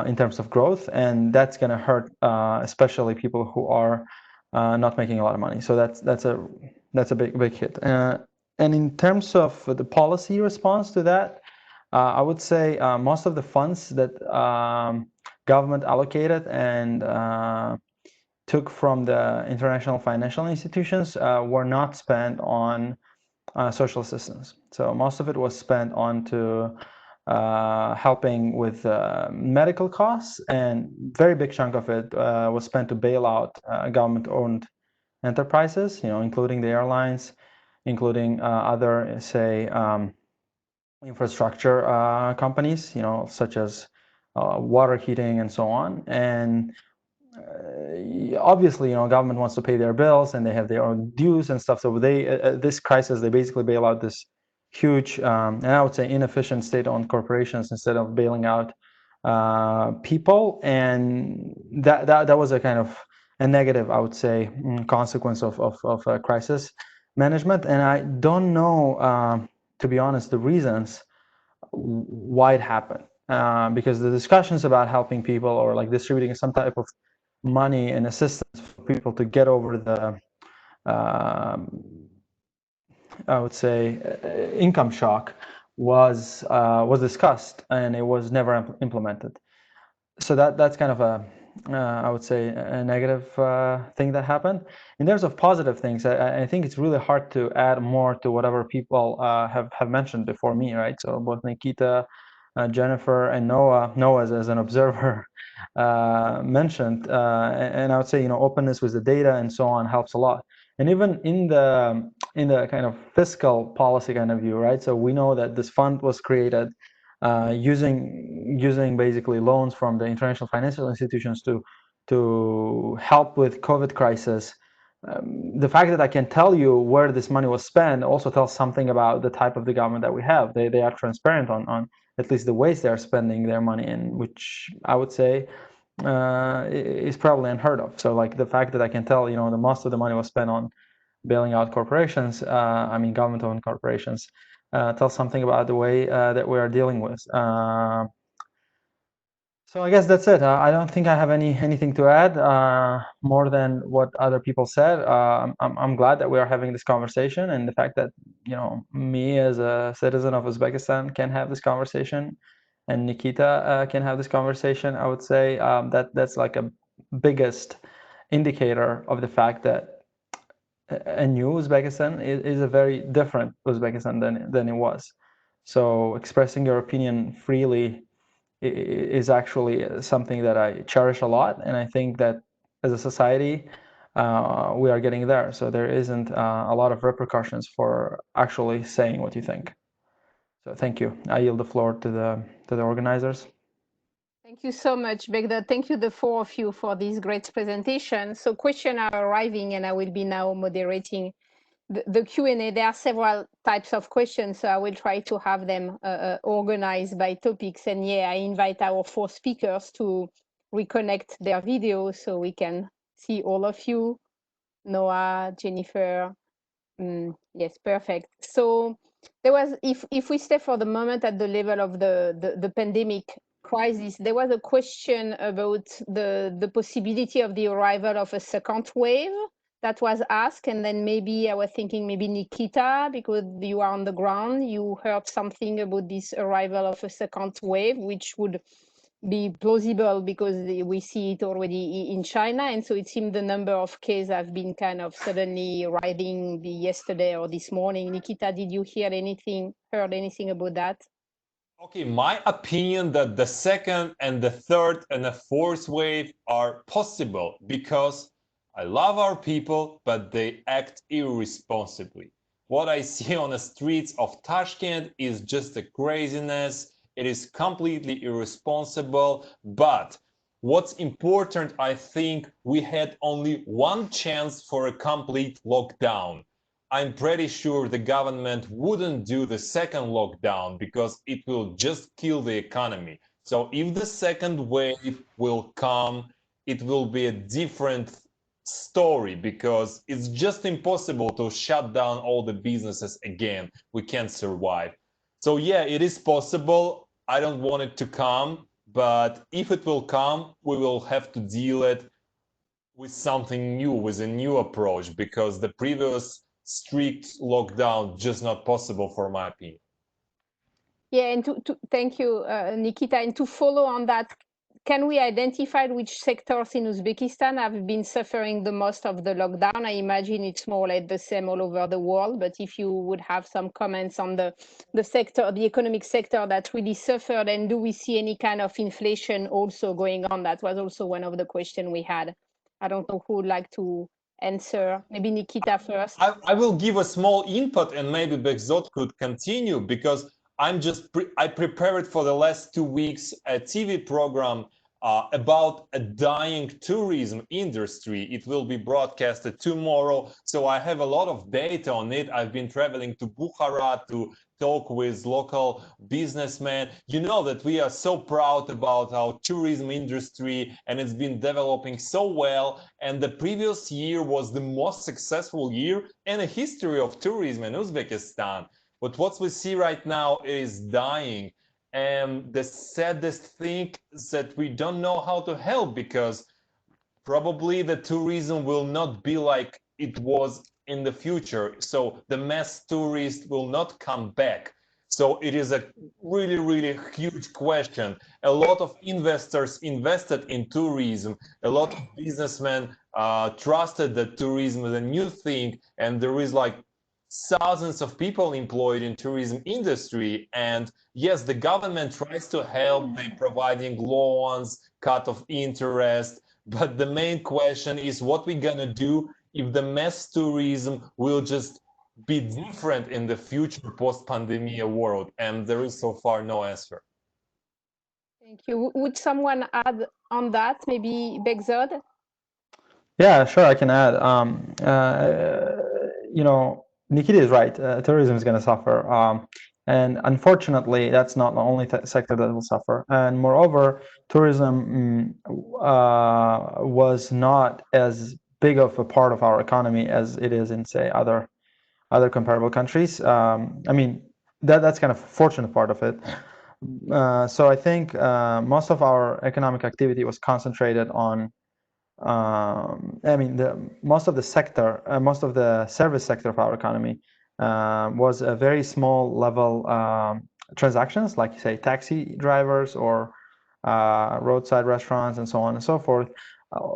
in terms of growth, and that's going to hurt especially people who are not making a lot of money. So that's a big hit. And in terms of the policy response to that, I would say most of the funds that government allocated and took from the international financial institutions were not spent on social assistance. So most of it was spent on to helping with medical costs, and very big chunk of it was spent to bail out government-owned enterprises, including the airlines, including other, say, infrastructure companies, such as water heating and so on. And obviously, government wants to pay their bills, and they have their own dues and stuff. So this crisis, they basically bail out this huge, and I would say inefficient state-owned corporations instead of bailing out people. And that was a kind of a negative, I would say, consequence of crisis management. And I don't know, to be honest, the reasons why it happened, because the discussions about helping people or like distributing some type of money and assistance for people to get over the I would say income shock was discussed, and it was never implemented. So that's kind of I would say, a negative thing that happened. In terms of positive things, I think it's really hard to add more to whatever people have mentioned before me, right? So both Nikita, Jennifer, and Noah as an observer mentioned, and I would say, openness with the data and so on helps a lot. And even in the kind of fiscal policy kind of view, right? So we know that this fund was created using basically loans from the international financial institutions to help with COVID crisis. The fact that I can tell you where this money was spent also tells something about the type of the government that we have. They are transparent on at least the ways they are spending their money in, which I would say is probably unheard of. So like the fact that I can tell, the most of the money was spent on bailing out corporations, government-owned corporations, tells something about the way that we are dealing with. So I guess that's it. I don't think I have anything to add more than what other people said. I'm glad that we are having this conversation, and the fact that me as a citizen of Uzbekistan can have this conversation, and Nikita can have this conversation. I would say that's like a biggest indicator of the fact that a new Uzbekistan is a very different Uzbekistan than it was. So expressing your opinion freely is actually something that I cherish a lot, and I think that as a society we are getting there. So there isn't a lot of repercussions for actually saying what you think. So thank you. I yield the floor to the organizers. Thank you so much, Begda. Thank you, the four of you, for this great presentation. So questions are arriving, and I will be now moderating the Q&A. There are several types of questions, so I will try to have them organized by topics. And I invite our four speakers to reconnect their videos so we can see all of you. Noah, Jennifer. Yes, perfect. So there was, if we stay for the moment at the level of the pandemic crisis, there was a question about the possibility of the arrival of a second wave that was asked. And then maybe I was thinking maybe Nikita, because you are on the ground, you heard something about this arrival of a second wave, which would be plausible because we see it already in China. And so it seems the number of cases have been kind of suddenly rising yesterday or this morning. Nikita, did you heard anything about that? Okay, my opinion that the second and the third and the fourth wave are possible because I love our people, but they act irresponsibly. What I see on the streets of Tashkent is just a craziness. It is completely irresponsible, but what's important, I think we had only one chance for a complete lockdown. I'm pretty sure the government wouldn't do the second lockdown because it will just kill the economy. So if the second wave will come, it will be a different story because it's just impossible to shut down all the businesses again. We can't survive. So it is possible. I don't want it to come, but if it will come, we will have to deal it with something new, with a new approach, because the previous strict lockdown just not possible for my opinion. And thank you, Nikita. And to follow on that, can we identify which sectors in Uzbekistan have been suffering the most of the lockdown? I imagine it's more or less the same all over the world, but if you would have some comments on the sector, the economic sector that really suffered, and do we see any kind of inflation also going on? That was also one of the questions we had. I don't know who would like to answer. Maybe Nikita first. I will give a small input, and maybe Bekzot could continue, because I prepared for the last 2 weeks a TV program about a dying tourism industry. It will be broadcasted tomorrow, so I have a lot of data on it. I've been traveling to Bukhara to talk with local businessmen. You know that we are so proud about our tourism industry, and it's been developing so well. And the previous year was the most successful year in the history of tourism in Uzbekistan. But what we see right now is dying. And the saddest thing is that we don't know how to help, because probably the tourism will not be like it was in the future. So the mass tourists will not come back. So it is a really, really huge question. A lot of investors invested in tourism. A lot of businessmen trusted that tourism is a new thing, and there is like thousands of people employed in tourism industry. And yes, the government tries to help by providing loans, cut of interest. But the main question is what we're gonna do if the mass tourism will just be different in the future post-pandemic world, and there is so far no answer. Thank you. Would someone add on that? Maybe Begzod? Yeah, sure, I can add. Nikita is right. Tourism is going to suffer. And unfortunately, that's not the only sector that will suffer. And moreover, tourism was not as big of a part of our economy as it is in, say, other comparable countries. I mean, that's kind of fortunate part of it. So I think most of our economic activity was concentrated on most of the service sector of our economy was a very small level transactions, like say taxi drivers or roadside restaurants and so on and so forth.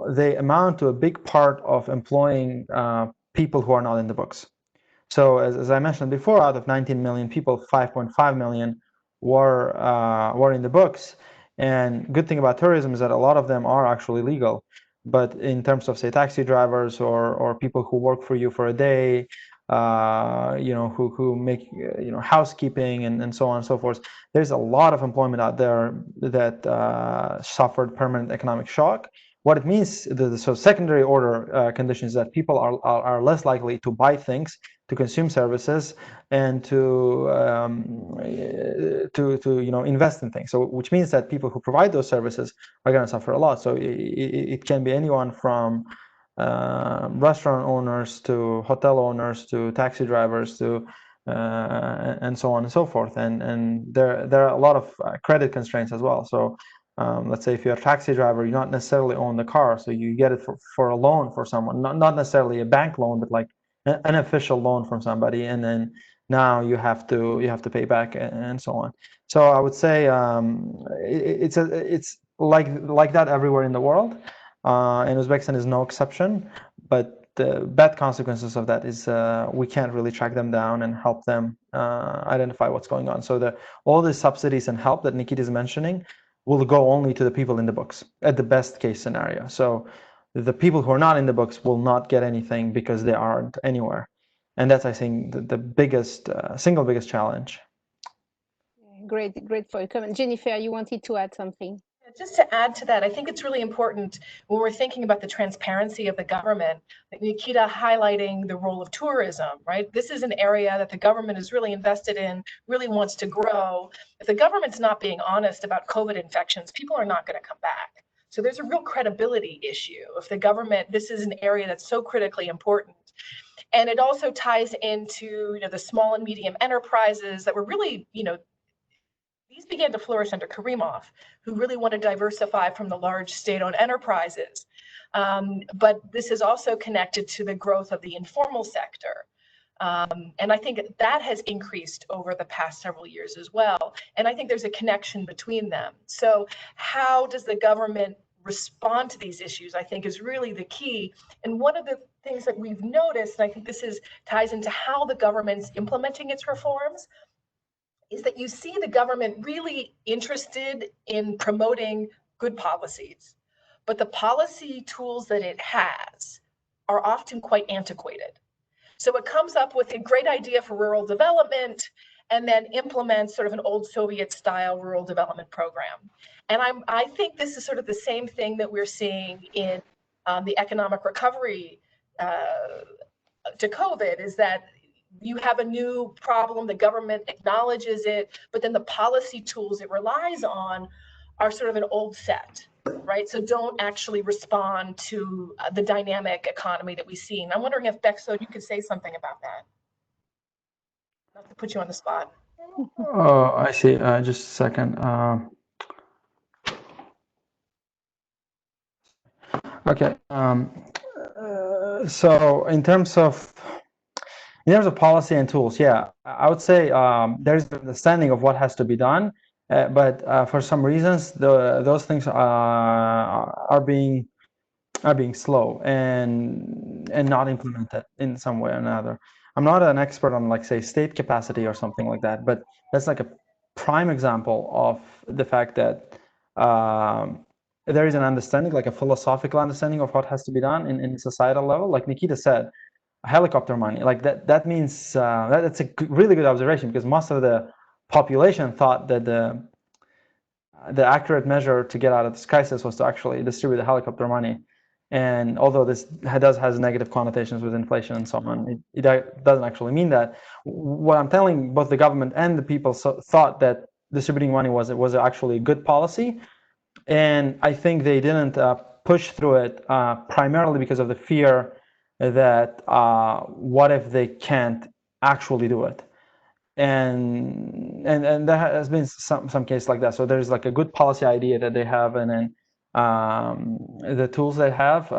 They amount to a big part of employing people who are not in the books. So as I mentioned before, out of 19 million people, 5.5 million were in the books. And good thing about tourism is that a lot of them are actually legal. But in terms of, say, taxi drivers or people who work for you for a day, who make housekeeping and so on and so forth, there's a lot of employment out there that suffered permanent economic shock. What it means, so secondary order conditions, that people are less likely to buy things, to consume services, and to invest in things. So which means that people who provide those services are going to suffer a lot. So it can be anyone from restaurant owners to hotel owners to taxi drivers to and so on and so forth. And there are a lot of credit constraints as well. So let's say if you're a taxi driver, you not necessarily own the car, so you get it for a loan for someone, not necessarily a bank loan, but like an official loan from somebody, and then now you have to pay back and so on. So I would say it's like that everywhere in the world, and Uzbekistan is no exception. But the bad consequences of that is we can't really track them down and help them identify what's going on. So all the subsidies and help that Nikita is mentioning will go only to the people in the books at the best case scenario. So the people who are not in the books will not get anything because they aren't anywhere. And that's, I think, the biggest, single biggest challenge. Great for your comment. Jennifer, you wanted to add something? Just to add to that, I think it's really important when we're thinking about the transparency of the government, like Nikita highlighting the role of tourism, right? This is an area that the government is really invested in, really wants to grow. If the government's not being honest about COVID infections, people are not going to come back. So there's a real credibility issue. If the government, this is an area that's so critically important. And it also ties into the small and medium enterprises that were really, these began to flourish under Karimov, who really wanted to diversify from the large state-owned enterprises. But this is also connected to the growth of the informal sector. And I think that has increased over the past several years as well. And I think there's a connection between them. So how does the government respond to these issues, I think, is really the key. And one of the things that we've noticed, and I think this ties into how the government's implementing its reforms, is that you see the government really interested in promoting good policies, but the policy tools that it has are often quite antiquated. So it comes up with a great idea for rural development and then implements sort of an old Soviet style rural development program. And I think this is sort of the same thing that we're seeing in the economic recovery to COVID, is that you have a new problem, the government acknowledges it, but then the policy tools it relies on are sort of an old set, right? So don't actually respond to the dynamic economy that we see. And I'm wondering if, Begzod, you could say something about that. Not to put you on the spot. Oh, I see. Just a second. Okay. So in terms of In terms of policy and tools, yeah, I would say there's an understanding of what has to be done, but for some reasons, those things are being slow and not implemented in some way or another. I'm not an expert on, like, say, state capacity or something like that, but that's like a prime example of the fact that there is an understanding, like a philosophical understanding of what has to be done in societal level. Like Nikita said, helicopter money, like that means that's a really good observation, because most of the population thought that the accurate measure to get out of this crisis was to actually distribute the helicopter money. And although this has negative connotations with inflation and so on, it doesn't actually mean that. What I'm telling both the government and the people thought that distributing money was actually a good policy, and I think they didn't push through it primarily because of the fear that what if they can't actually do it. And there has been some case like that. So there's like a good policy idea that they have, and then the tools they have,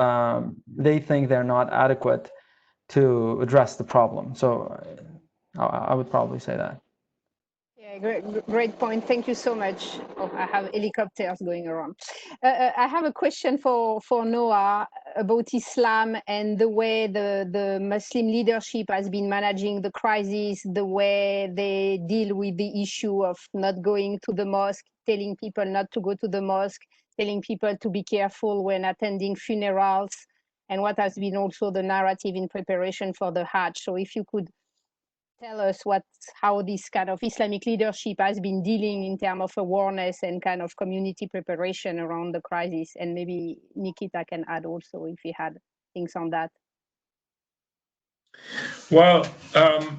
they think they're not adequate to address the problem. So I would probably say that. Yeah, great point. Thank you so much. Oh, I have helicopters going around. I have a question for Noah about Islam and the way the Muslim leadership has been managing the crisis, the way they deal with the issue of not going to the mosque, telling people not to go to the mosque, telling people to be careful when attending funerals, and what has been also the narrative in preparation for the Hajj. So if you could tell us how this kind of Islamic leadership has been dealing in terms of awareness and kind of community preparation around the crisis. And maybe Nikita can add also if he had things on that. Well,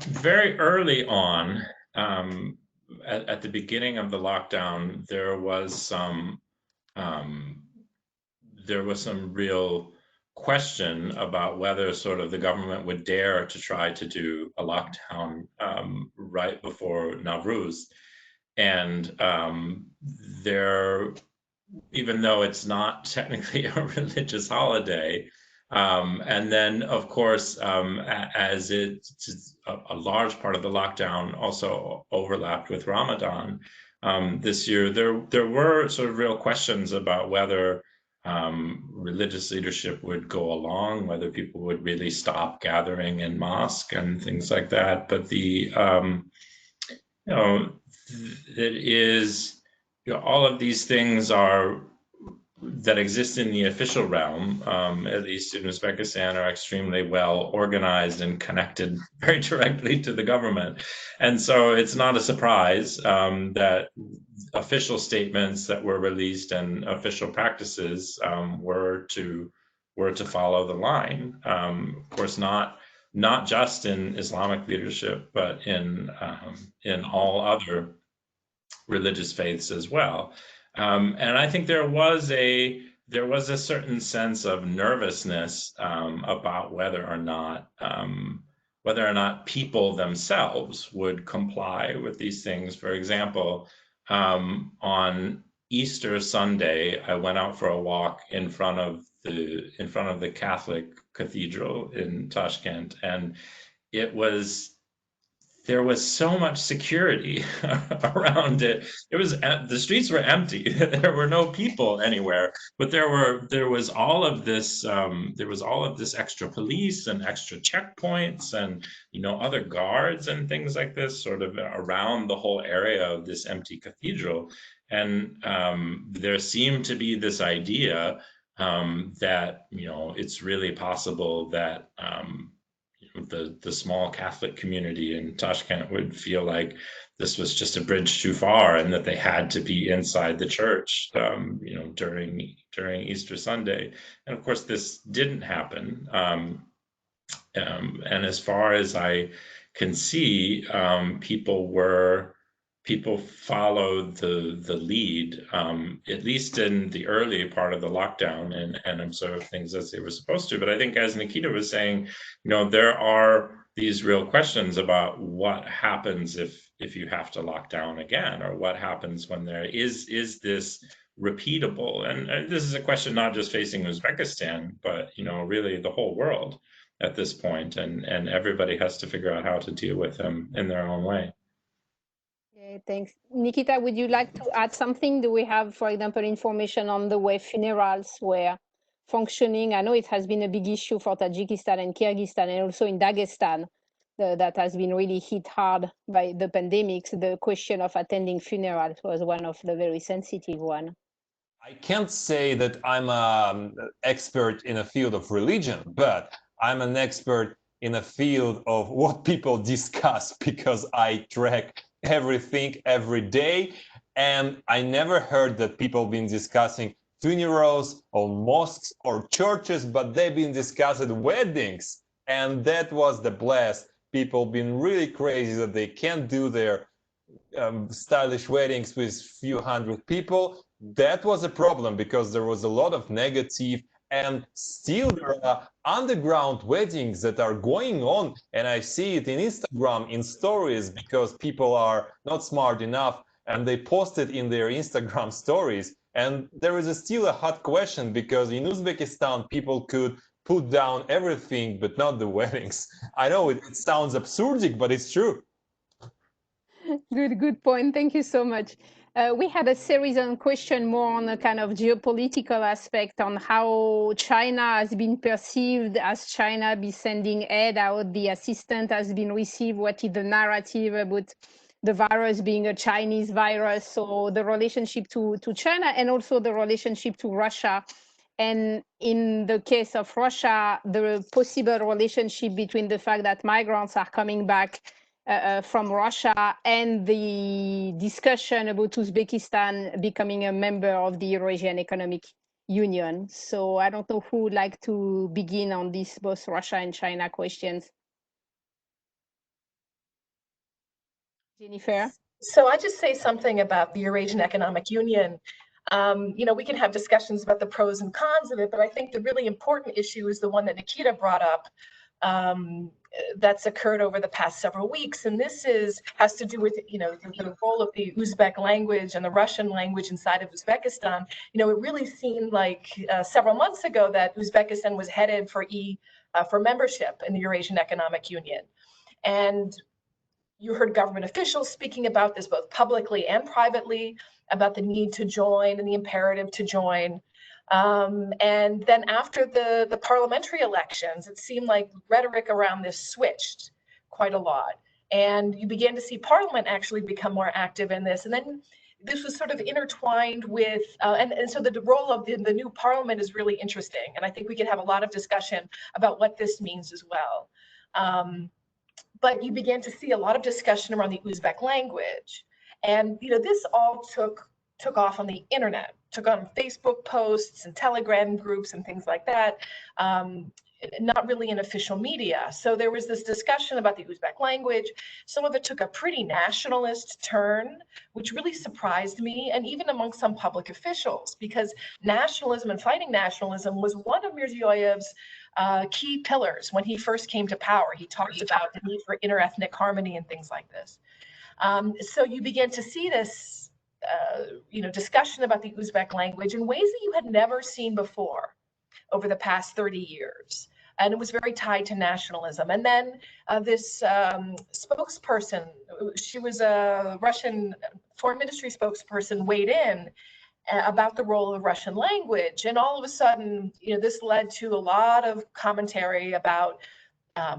very early on, at the beginning of the lockdown, there was some real question about whether sort of the government would dare to try to do a lockdown right before Nowruz. And even though it's not technically a religious holiday, and then of course, as it's a large part of the lockdown also overlapped with Ramadan this year, there were sort of real questions about whether religious leadership would go along, whether people would really stop gathering in mosque and things like that. But all of these things that exist in the official realm, at least in Uzbekistan, are extremely well organized and connected very directly to the government. And so it's not a surprise that official statements that were released and official practices were to follow the line. Of course, not just in Islamic leadership, but in all other religious faiths as well. And I think there was a certain sense of nervousness about whether or not people themselves would comply with these things. For example, on Easter Sunday, I went out for a walk in front of the Catholic cathedral in Tashkent, and there was so much security around it. The streets were empty. There were no people anywhere, but there was all of this extra police and extra checkpoints and other guards and things like this sort of around the whole area of this empty cathedral. And there seemed to be this idea that it's really possible that the small Catholic community in Tashkent would feel like this was just a bridge too far, and that they had to be inside the church, during Easter Sunday. And of course, this didn't happen. And as far as I can see, people followed the lead, at least in the early part of the lockdown, and observed things as they were supposed to. But I think, as Nikita was saying, there are these real questions about what happens if you have to lock down again, or what happens when there is this repeatable. And this is a question not just facing Uzbekistan, but really the whole world. at this point, and everybody has to figure out how to deal with him in their own way. Okay, thanks. Nikita, would you like to add something? Do we have, for example, information on the way funerals were functioning? I know it has been a big issue for Tajikistan and Kyrgyzstan, and also in Dagestan, that has been really hit hard by the pandemics. The question of attending funerals was one of the very sensitive one. I can't say that I'm an expert in a field of religion, but I'm an expert in a field of what people discuss, because I track everything every day, and I never heard that people been discussing funerals or mosques or churches, but they've been discussing weddings, and that was the blast. People been really crazy that they can't do their stylish weddings with few hundred people. That was a problem because there was a lot of negative, and still there are underground weddings that are going on, and I see it in Instagram in stories, because people are not smart enough and they post it in their Instagram stories. And there is still a hot question, because in Uzbekistan people could put down everything but not the weddings. I know it sounds absurd, but it's true. Good point. Thank you so much. We had a series of questions more on a kind of geopolitical aspect on how China has been perceived. As China be sending aid out, the assistance has been received. What is the narrative about the virus being a Chinese virus? So the relationship to China, and also the relationship to Russia. And in the case of Russia, the possible relationship between the fact that migrants are coming back from Russia and the discussion about Uzbekistan becoming a member of the Eurasian Economic Union. So I don't know who would like to begin on this, both Russia and China questions. Jennifer? So I just say something about the Eurasian Economic Union. We can have discussions about the pros and cons of it, but I think the really important issue is the one that Nikita brought up, that's occurred over the past several weeks, and this has to do with the role of the Uzbek language and the Russian language inside of Uzbekistan. It really seemed like several months ago that Uzbekistan was headed for membership in the Eurasian Economic Union, and you heard government officials speaking about this both publicly and privately, about the need to join and the imperative to join. And then after the parliamentary elections, it seemed like rhetoric around this switched quite a lot. And you began to see Parliament actually become more active in this. And then this was sort of intertwined with, and so the role of the new Parliament is really interesting. And I think we can have a lot of discussion about what this means as well. But you began to see a lot of discussion around the Uzbek language. And this all took off on the internet, took on Facebook posts and Telegram groups and things like that, not really in official media. So there was this discussion about the Uzbek language. Some of it took a pretty nationalist turn, which really surprised me, and even among some public officials, because nationalism and fighting nationalism was one of Mirziyoyev's key pillars when he first came to power. He talked about the need for interethnic harmony and things like this. So you began to see this discussion about the Uzbek language in ways that you had never seen before over the past 30 years. And it was very tied to nationalism. And then this spokesperson, she was a Russian foreign ministry spokesperson, weighed in about the role of Russian language. And all of a sudden, this led to a lot of commentary about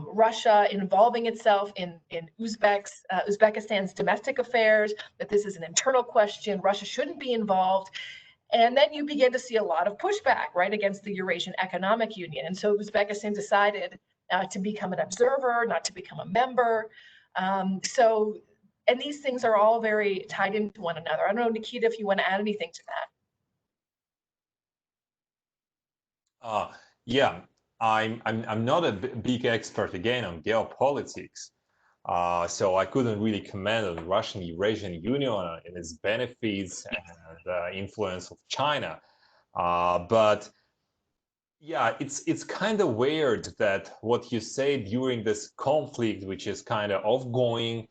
Russia involving itself in Uzbekistan's domestic affairs, that this is an internal question, Russia shouldn't be involved. And then you begin to see a lot of pushback, right, against the Eurasian Economic Union. And so Uzbekistan decided to become an observer, not to become a member. And these things are all very tied into one another. I don't know, Nikita, if you want to add anything to that. Yeah. I'm not a big expert again on geopolitics, so I couldn't really comment on the Russian Eurasian Union and its benefits and the influence of China. But yeah, it's kind of weird that what you say during this conflict, which is kind of ongoing,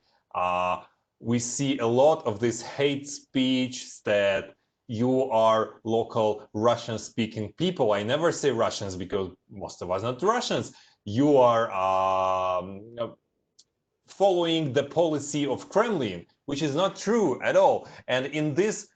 we see a lot of this hate speech that you are local Russian-speaking people. I never say Russians because most of us are not Russians. you are following the policy of Kremlin, which is not true at all. And in this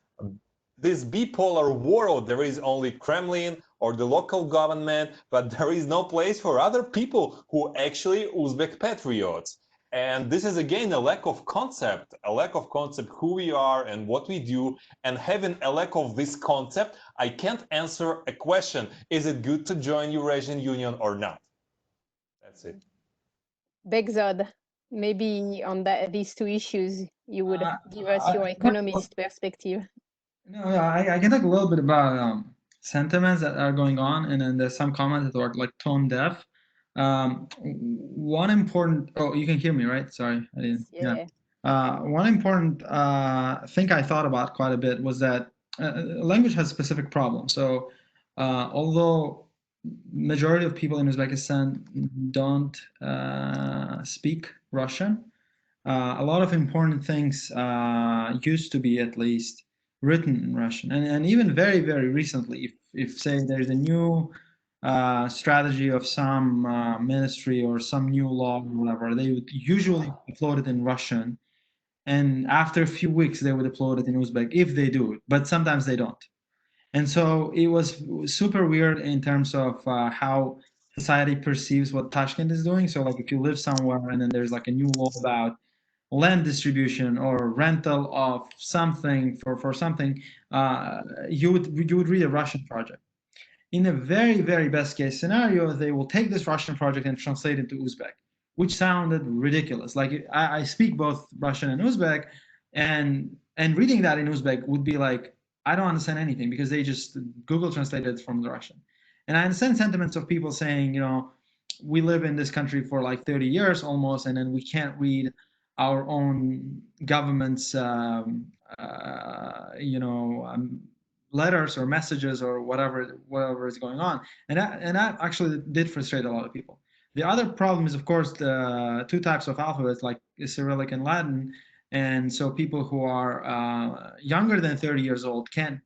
bipolar world, there is only Kremlin or the local government, but there is no place for other people who actually Uzbek patriots. And this is again a lack of concept who we are and what we do. And having a lack of this concept, I can't answer a question: is it good to join Eurasian Union or not? That's it. Begzod, maybe on these two issues, you would give us your economist perspective. No, I can talk a little bit about sentiments that are going on, and then there's some comments that are like tone deaf. One important, oh, you can hear me, right? Sorry, I didn't. Yeah. One important thing I thought about quite a bit was that language has specific problems. So although majority of people in Uzbekistan don't speak Russian, a lot of important things used to be at least written in Russian, and even very, very recently, if say there's a new strategy of some ministry or some new law or whatever, they would usually upload it in Russian, and after a few weeks they would upload it in Uzbek if they do it, but sometimes they don't. And so it was super weird in terms of how society perceives what Tashkent is doing. So like if you live somewhere and then there's like a new law about land distribution or rental of something for something, you would read a Russian project. In a very, very best case scenario, they will take this Russian project and translate it to Uzbek, which sounded ridiculous. Like I speak both Russian and Uzbek, and reading that in Uzbek would be like, I don't understand anything because they just Google translated it from the Russian. And I understand sentiments of people saying, you know, we live in this country for like 30 years almost, and then we can't read our own government's, letters or messages or whatever is going on, and that actually did frustrate a lot of people. The other problem is, of course, the two types of alphabets, like Cyrillic and Latin, and so people who are younger than 30 years old can't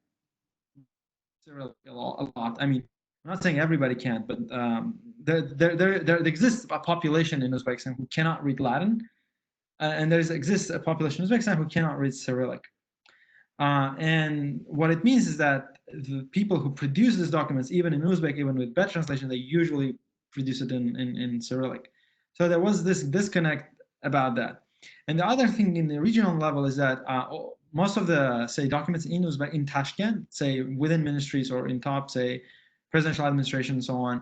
Cyrillic a lot. I mean, I'm not saying everybody can't, but there exists a population in Uzbekistan who cannot read Latin. And there exists a population in Uzbekistan who cannot read Cyrillic. And what it means is that the people who produce these documents, even in Uzbek, even with bad translation, they usually produce it in Cyrillic. So there was this disconnect about that. And the other thing in the regional level is that most of the, say, documents in Uzbek, in Tashkent, say, within ministries or in top, say, presidential administration and so on,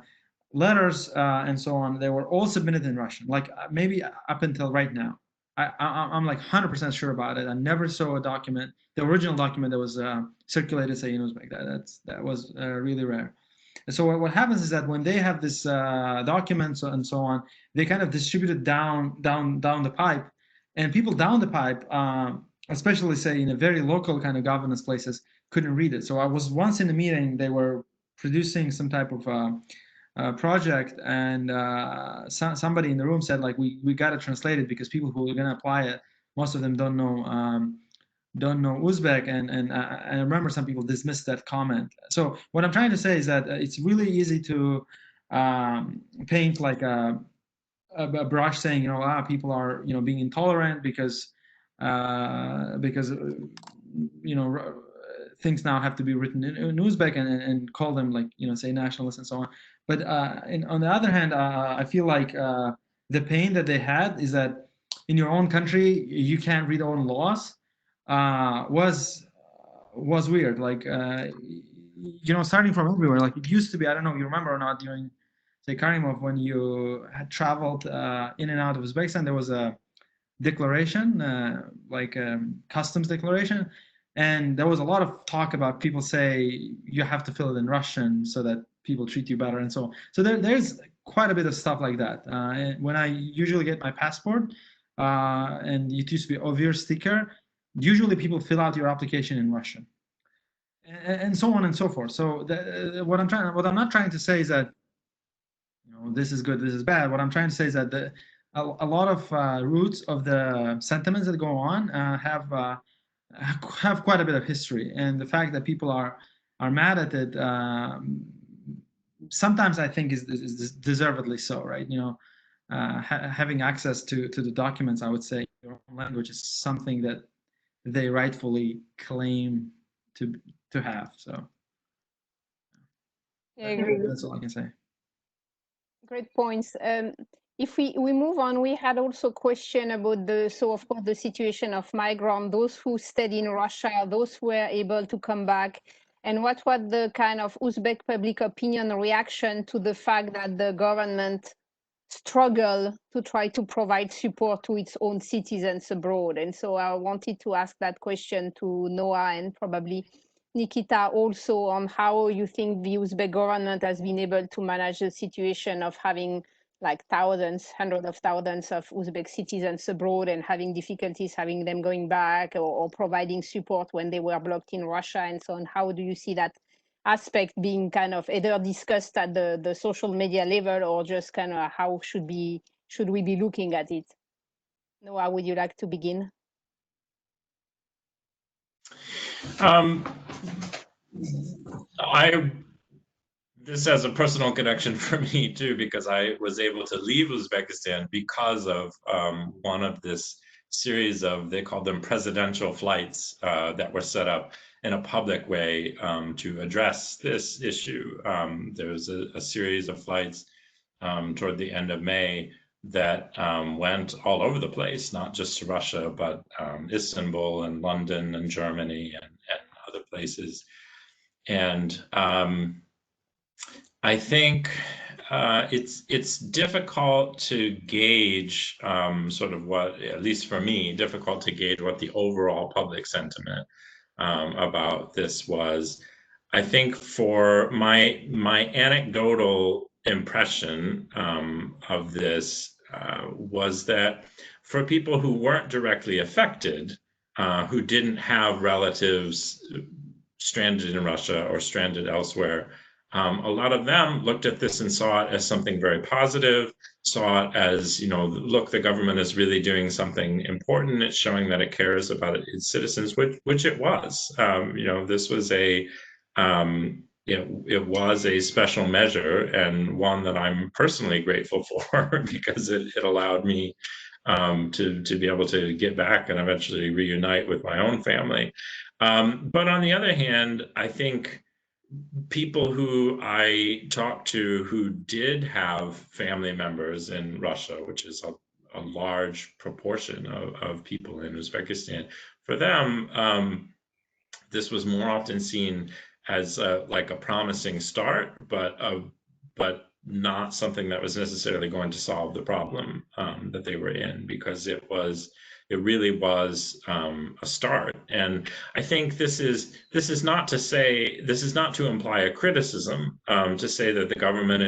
letters and so on, they were all submitted in Russian, like maybe up until right now. I'm like 100% sure about it. I never saw a document, the original document that was circulated, say, in Uzbek. That was really rare. And so what happens is that when they have this documents and so on, they kind of distribute it down the pipe, and people down the pipe, especially say in a very local kind of governance places, couldn't read it. So I was once in a meeting, they were producing some type of project, and somebody in the room said, like, we got to translate it because people who are going to apply it, most of them don't know Uzbek, and I remember some people dismissed that comment. So what I'm trying to say is that it's really easy to paint like a brush saying, people are, being intolerant because things now have to be written in Uzbek, and call them, like, say, nationalists and so on. But on the other hand, I feel like the pain that they had is that in your own country you can't read own laws was weird. Like starting from everywhere. Like it used to be. I don't know if you remember or not, during, say, Karimov, when you had traveled in and out of Uzbekistan, there was a declaration, like customs declaration. And there was a lot of talk about people say you have to fill it in Russian so that people treat you better and so on. So there's quite a bit of stuff like that. And when I usually get my passport, and it used to be Ovir sticker, usually people fill out your application in Russian, and so on and so forth. So what I'm not trying to say is that this is good, this is bad. What I'm trying to say is that a lot of roots of the sentiments that go on have quite a bit of history, and the fact that people are mad at it sometimes I think is deservedly so, right? Having access to the documents, I would say, in your own language is something that they rightfully claim to have. So that's all I can say. Great points. If we move on, we had also a question about of course, the situation of migrants, those who stayed in Russia, those who were able to come back, and what was the kind of Uzbek public opinion reaction to the fact that the government struggle to try to provide support to its own citizens abroad. And so I wanted to ask that question to Noah and probably Nikita also on how you think the Uzbek government has been able to manage the situation of having like thousands, hundreds of thousands of Uzbek citizens abroad and having difficulties having them going back or providing support when they were blocked in Russia and so on. How do you see that aspect being kind of either discussed at the social media level or just kind of how should we be looking at it? Noah, would you like to begin? This has a personal connection for me too, because I was able to leave Uzbekistan because of one of this series of, they called them presidential flights that were set up in a public way to address this issue. There was a series of flights toward the end of May that went all over the place, not just to Russia, but Istanbul and London and Germany and other places. And I think it's difficult to gauge sort of what, at least for me, difficult to gauge what the overall public sentiment about this was. I think for my anecdotal impression of this was that for people who weren't directly affected, who didn't have relatives stranded in Russia or stranded elsewhere, a lot of them looked at this and saw it as something very positive, saw it as, look, the government is really doing something important. It's showing that it cares about its citizens, which it was. This was it was a special measure, and one that I'm personally grateful for because it allowed me to be able to get back and eventually reunite with my own family. But on the other hand, I think people who I talked to who did have family members in Russia, which is a large proportion of people in Uzbekistan, for them, this was more often seen as like a promising start, but not something that was necessarily going to solve the problem that they were in, because it really was a start. And I think this is not to imply a criticism, to say that the government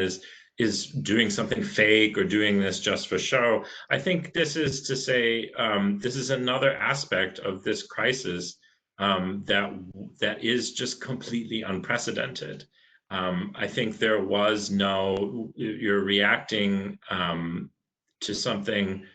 is doing something fake or doing this just for show. I think this is to say this is another aspect of this crisis that is just completely unprecedented. I think there was you're reacting to something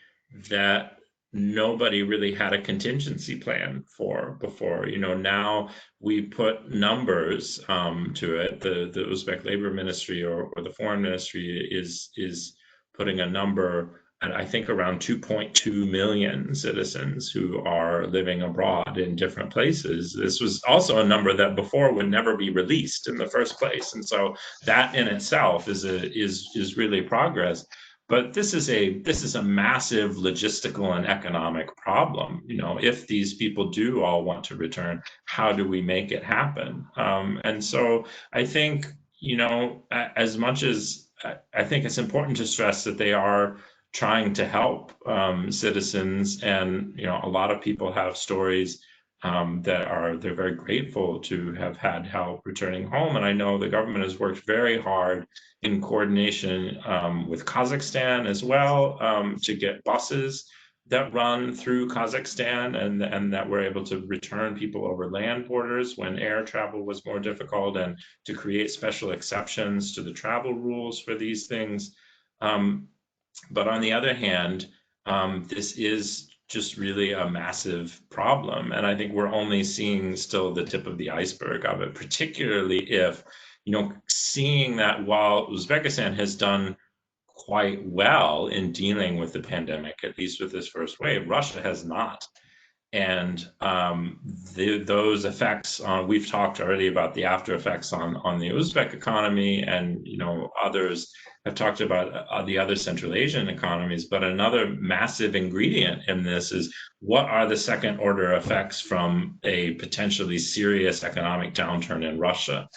that nobody really had a contingency plan for before. Now we put numbers to it. The Uzbek Labor Ministry or the Foreign Ministry is putting a number, and I think around 2.2 million citizens who are living abroad in different places. This was also a number that before would never be released in the first place, and so that in itself is really progress. But this is a massive logistical and economic problem. If these people do all want to return, how do we make it happen? And so I think, as much as I think it's important to stress that they are trying to help citizens, and a lot of people have stories they're very grateful to have had help returning home. And I know the government has worked very hard in coordination with Kazakhstan as well to get buses that run through Kazakhstan and that were able to return people over land borders when air travel was more difficult, and to create special exceptions to the travel rules for these things. But on the other hand, this is just really a massive problem. And I think we're only seeing still the tip of the iceberg of it, particularly if seeing that while Uzbekistan has done quite well in dealing with the pandemic, at least with this first wave, Russia has not. And those effects, we've talked already about the after effects on the Uzbek economy, and others have talked about the other Central Asian economies. But another massive ingredient in this is, what are the second order effects from a potentially serious economic downturn in Russia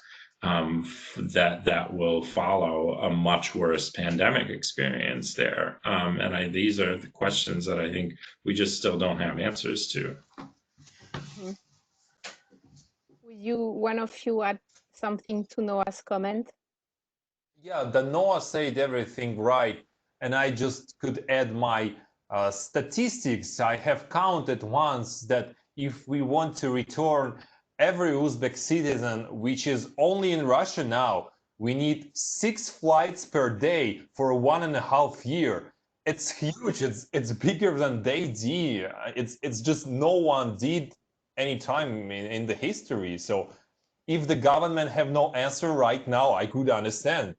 that will follow a much worse pandemic experience there? And these are the questions that I think we just still don't have answers to. Will one of you add something to Noah's comment? Yeah, the Noah said everything right, and I just could add my statistics. I have counted once that if we want to return every Uzbek citizen, which is only in Russia now, we need 6 flights per day for 1.5 years. It's huge. It's bigger than they did. It's just no one did any time in the history. So if the government have no answer right now, I could understand.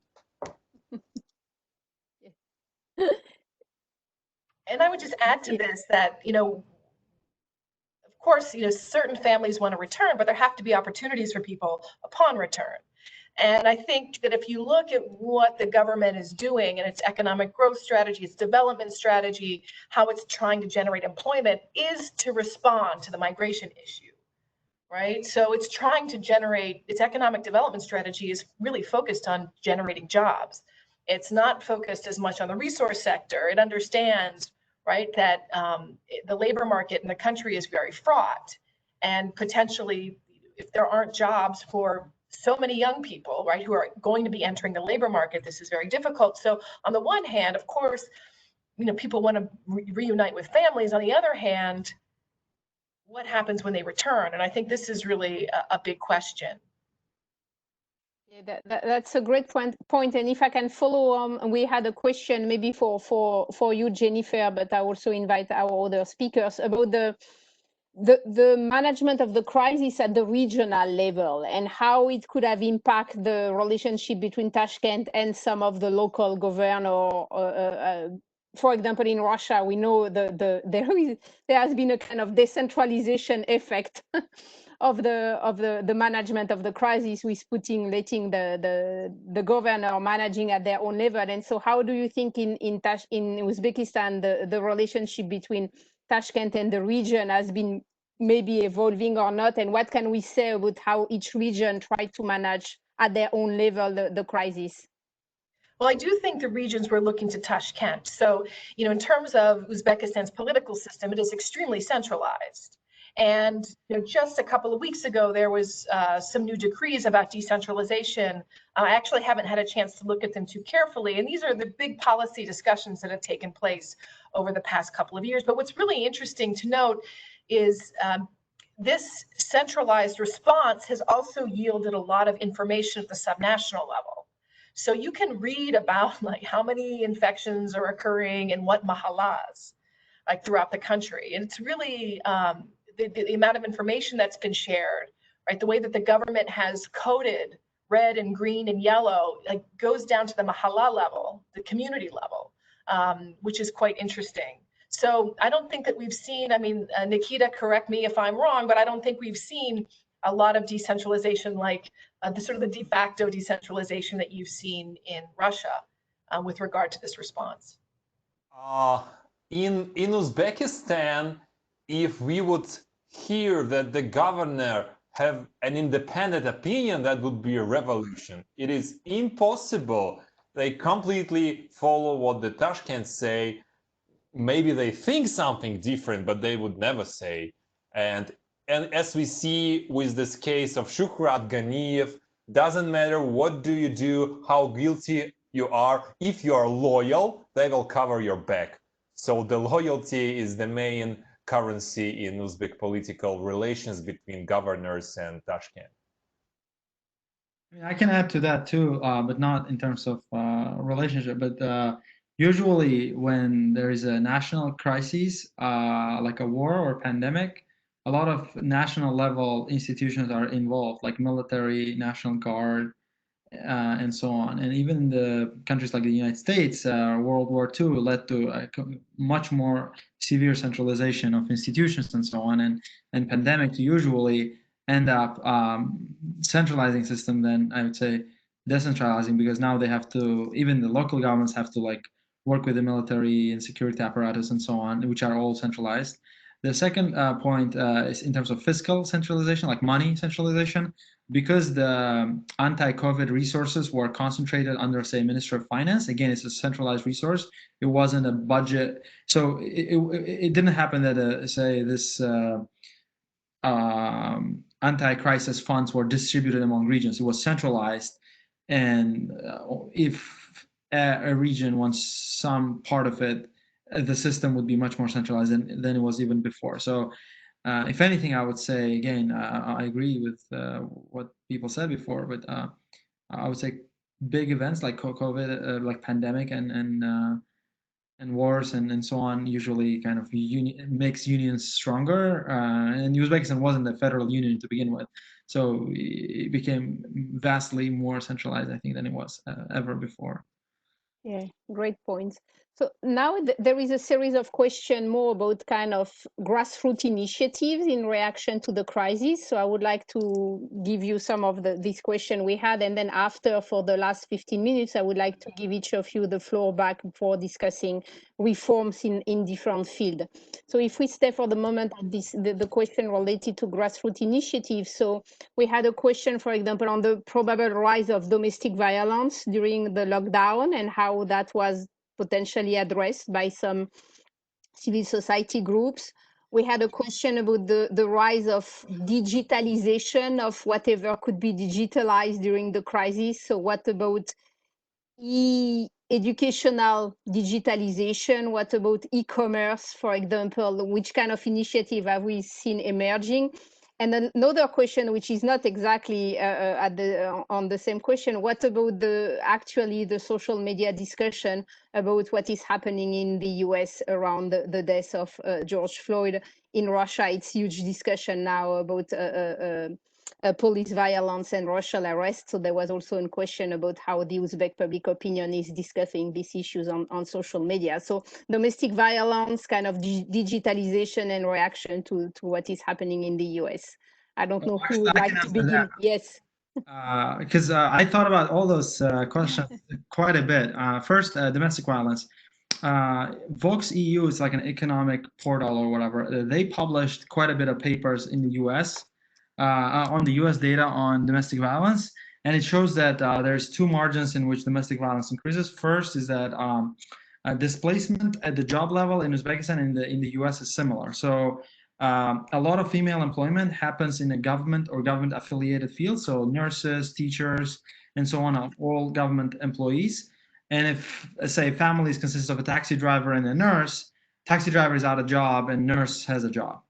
And I would just add to this that, of course, certain families want to return, but there have to be opportunities for people upon return. And I think that if you look at what the government is doing and its economic growth strategy, its development strategy, how it's trying to generate employment, is to respond to the migration issue, right? So it's trying to generate, its economic development strategy is really focused on generating jobs. It's not focused as much on the resource sector. It understands, right, that the labor market in the country is very fraught, and potentially, if there aren't jobs for so many young people, right, who are going to be entering the labor market, this is very difficult. So on the one hand, of course, people want to reunite with families. On the other hand, what happens when they return? And I think this is really a big question. Yeah, that's a great point. And if I can follow, we had a question maybe for you, Jennifer, but I also invite our other speakers about the management of the crisis at the regional level and how it could have impacted the relationship between Tashkent and some of the local governor. For example, in Russia, we know there has been a kind of decentralization effect of the management of the crisis, with letting the governor managing at their own level. And so, how do you think in Uzbekistan the relationship between Tashkent and the region has been maybe evolving or not, and what can we say about how each region tried to manage at their own level the crisis? Well, I do think the regions were looking to Tashkent. So, in terms of Uzbekistan's political system, it is extremely centralized. And just a couple of weeks ago, there was some new decrees about decentralization. I actually haven't had a chance to look at them too carefully. And these are the big policy discussions that have taken place over the past couple of years. But what's really interesting to note is this centralized response has also yielded a lot of information at the subnational level. So you can read about how many infections are occurring in what mahallas, throughout the country. And it's really the amount of information that's been shared, right? The way that the government has coded red and green and yellow, goes down to the mahalla level, the community level, which is quite interesting. So I don't think that we've seen, Nikita, correct me if I'm wrong, but I don't think we've seen a lot of decentralization like the sort of the de facto decentralization that you've seen in Russia with regard to this response. In Uzbekistan, if we would hear that the governor have an independent opinion, that would be a revolution. It is impossible. They completely follow what the Tashkent say. Maybe they think something different, but they would never say. And as we see with this case of Shuhrat Ganiyev, doesn't matter what do you do, how guilty you are, if you are loyal, they will cover your back. So the loyalty is the main currency in Uzbek political relations between governors and Tashkent. I can add to that too, but not in terms of relationship, but usually when there is a national crisis, like a war or pandemic, a lot of national level institutions are involved, like military, National Guard, and so on. And even the countries like the United States, World War II led to a much more severe centralization of institutions and so on. And pandemics usually end up centralizing system than, I would say, decentralizing, because now they have to, even the local governments have to like work with the military and security apparatus and so on, which are all centralized. The second point is in terms of fiscal centralization, like money centralization, because the anti-COVID resources were concentrated under, say, Minister of Finance. Again, it's a centralized resource. It wasn't a budget. So it didn't happen that, say, this anti-crisis funds were distributed among regions. It was centralized. And if a region wants some part of it, the system would be much more centralized than it was even before. So if anything, I would say, again, I agree with what people said before, but I would say big events like COVID, like pandemic and wars and so on, usually kind of makes unions stronger. And Uzbekistan wasn't a federal union to begin with. So it became vastly more centralized, I think, than it was ever before. Yeah, great points. So now there is a series of questions more about kind of grassroots initiatives in reaction to the crisis. So I would like to give you some of these questions we had. And then after, for the last 15 minutes, I would like to give each of you the floor back for discussing reforms in different fields. So if we stay for the moment at the question related to grassroots initiatives. So we had a question, for example, on the probable rise of domestic violence during the lockdown and how that was potentially addressed by some civil society groups. We had a question about the rise of digitalization of whatever could be digitalized during the crisis. So what about educational digitalization? What about e-commerce, for example? Which kind of initiative have we seen emerging? And another question, which is not exactly on the same question, what about the social media discussion about what is happening in the US around the death of George Floyd? In Russia, it's huge discussion now about police violence and racial arrest. So there was also a question about how the Uzbek public opinion is discussing these issues on social media. So domestic violence, kind of digitalization and reaction to what is happening in the US. I don't know who would like to begin. Yes. Because I thought about all those questions quite a bit. First, domestic violence. Vox EU is like an economic portal or whatever. They published quite a bit of papers in the US on the US data on domestic violence. And it shows that there's two margins in which domestic violence increases. First is that displacement at the job level in Uzbekistan and in the US is similar. So a lot of female employment happens in a government or government affiliated field. So nurses, teachers, and so on are all government employees. And if, say, families consist of a taxi driver and a nurse, taxi driver is out of job and nurse has a job,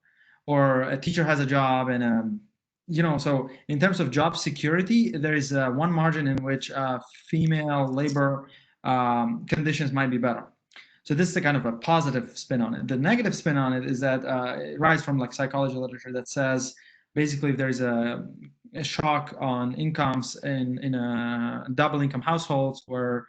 or a teacher has a job and so in terms of job security, there is one margin in which female labor conditions might be better. So this is a kind of a positive spin on it. The negative spin on it is that it arises from like psychology literature that says basically if there's a shock on incomes in a double income households where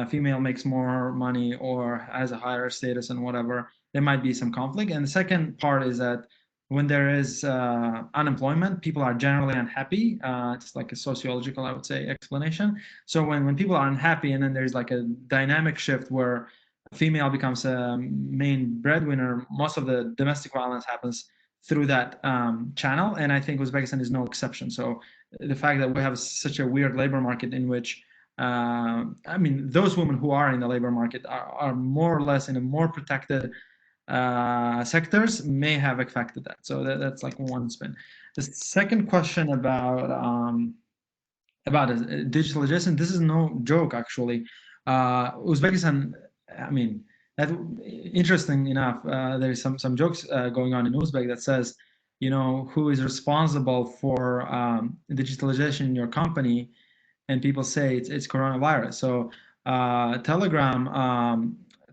female makes more money or has a higher status and whatever, there might be some conflict. And the second part is that when there is unemployment, people are generally unhappy. It's like a sociological, I would say, explanation. So when people are unhappy and then there's like a dynamic shift where a female becomes a main breadwinner, most of the domestic violence happens through that channel. And I think Uzbekistan is no exception. So the fact that we have such a weird labor market in which, those women who are in the labor market are more or less in a more protected sectors may have affected that. So that's like one spin. The second question about digitalization, this is no joke actually. Uzbekistan, interesting enough, there is some jokes going on in Uzbek that says, who is responsible for digitalization in your company, and people say it's coronavirus. So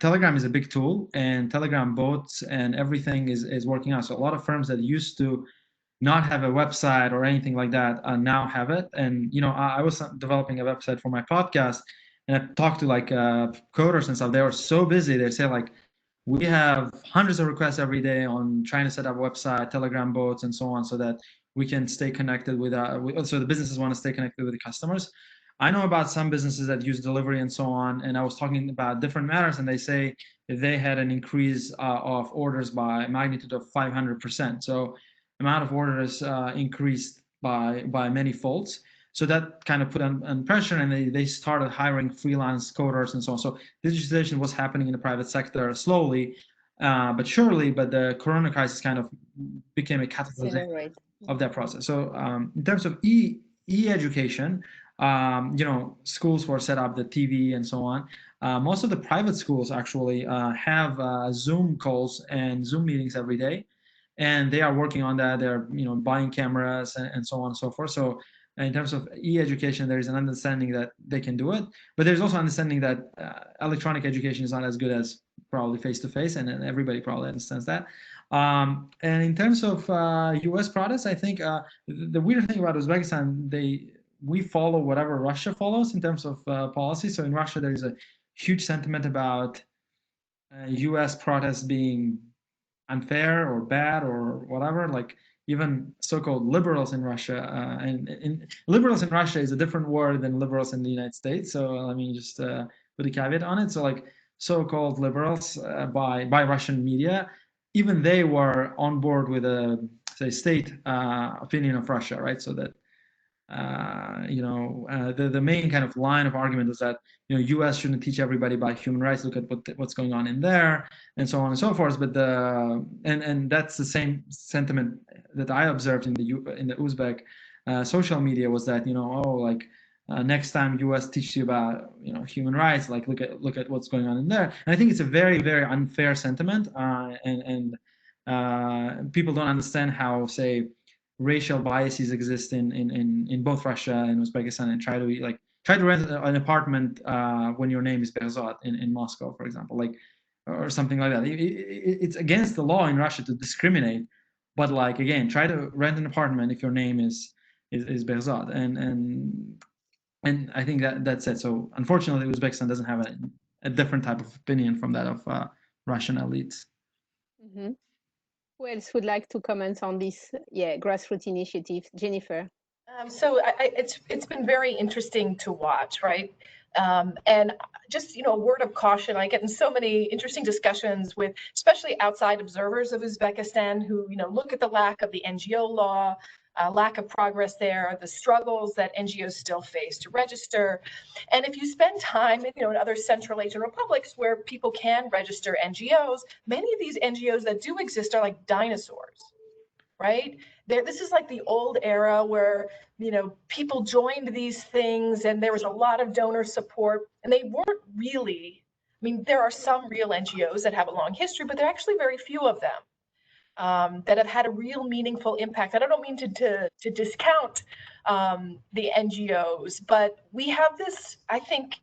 Telegram is a big tool, and Telegram bots and everything is working out. So a lot of firms that used to not have a website or anything like that now have it. And I was developing a website for my podcast, and I talked to like coders and stuff. They were so busy. They say like, we have hundreds of requests every day on trying to set up a website, Telegram bots, and so on, so that we can stay connected with so the businesses want to stay connected with the customers. I know about some businesses that use delivery and so on, and I was talking about different matters, and they say they had an increase of orders by a magnitude of 500%. So amount of orders increased by many folds. So that kind of put on pressure, and they started hiring freelance coders and so on. So digitization was happening in the private sector slowly, but surely. But the Corona crisis kind of became a catalyst of that process. So in terms of e-education, schools were set up, the TV and so on. Most of the private schools actually have Zoom calls and Zoom meetings every day, and they are working on that. They're buying cameras and so on and so forth. So in terms of e-education, there is an understanding that they can do it, but there's also understanding that electronic education is not as good as probably face-to-face, and everybody probably understands that. And in terms of U.S. products, I think the weird thing about Uzbekistan, we follow whatever Russia follows in terms of policy. So in Russia, there is a huge sentiment about U.S. protests being unfair or bad or whatever. Like even so-called liberals in Russia, and liberals in Russia is a different word than liberals in the United States. So let me just put a caveat on it. So like so-called liberals by Russian media, even they were on board with a say state opinion of Russia, right? So that the main kind of line of argument is that U.S. shouldn't teach everybody about human rights. Look at what's going on in there, and so on and so forth. But and that's the same sentiment that I observed in the Uzbek social media, was that next time U.S. teaches you about human rights, like look at what's going on in there. And I think it's a very, very unfair sentiment, and people don't understand how, say, racial biases exist in both Russia and Uzbekistan, and try to rent an apartment when your name is Behzad in Moscow, for example, or something like that. It's against the law in Russia to discriminate, but again, try to rent an apartment if your name is Behzad, and I think that's it. So unfortunately, Uzbekistan doesn't have a different type of opinion from that of Russian elites. Mm-hmm. Who else would like to comment on this grassroots initiative? Jennifer. So it's been very interesting to watch, right? And just a word of caution, I get in so many interesting discussions with especially outside observers of Uzbekistan who look at the lack of the NGO law, lack of progress there, the struggles that NGOs still face to register. And if you spend time in other Central Asian republics where people can register NGOs, many of these NGOs that do exist are like dinosaurs, right? This is like the old era where people joined these things and there was a lot of donor support, and they weren't really, there are some real NGOs that have a long history, but there are actually very few of them that have had a real meaningful impact. And I don't mean to discount the NGOs, but we have this, I think,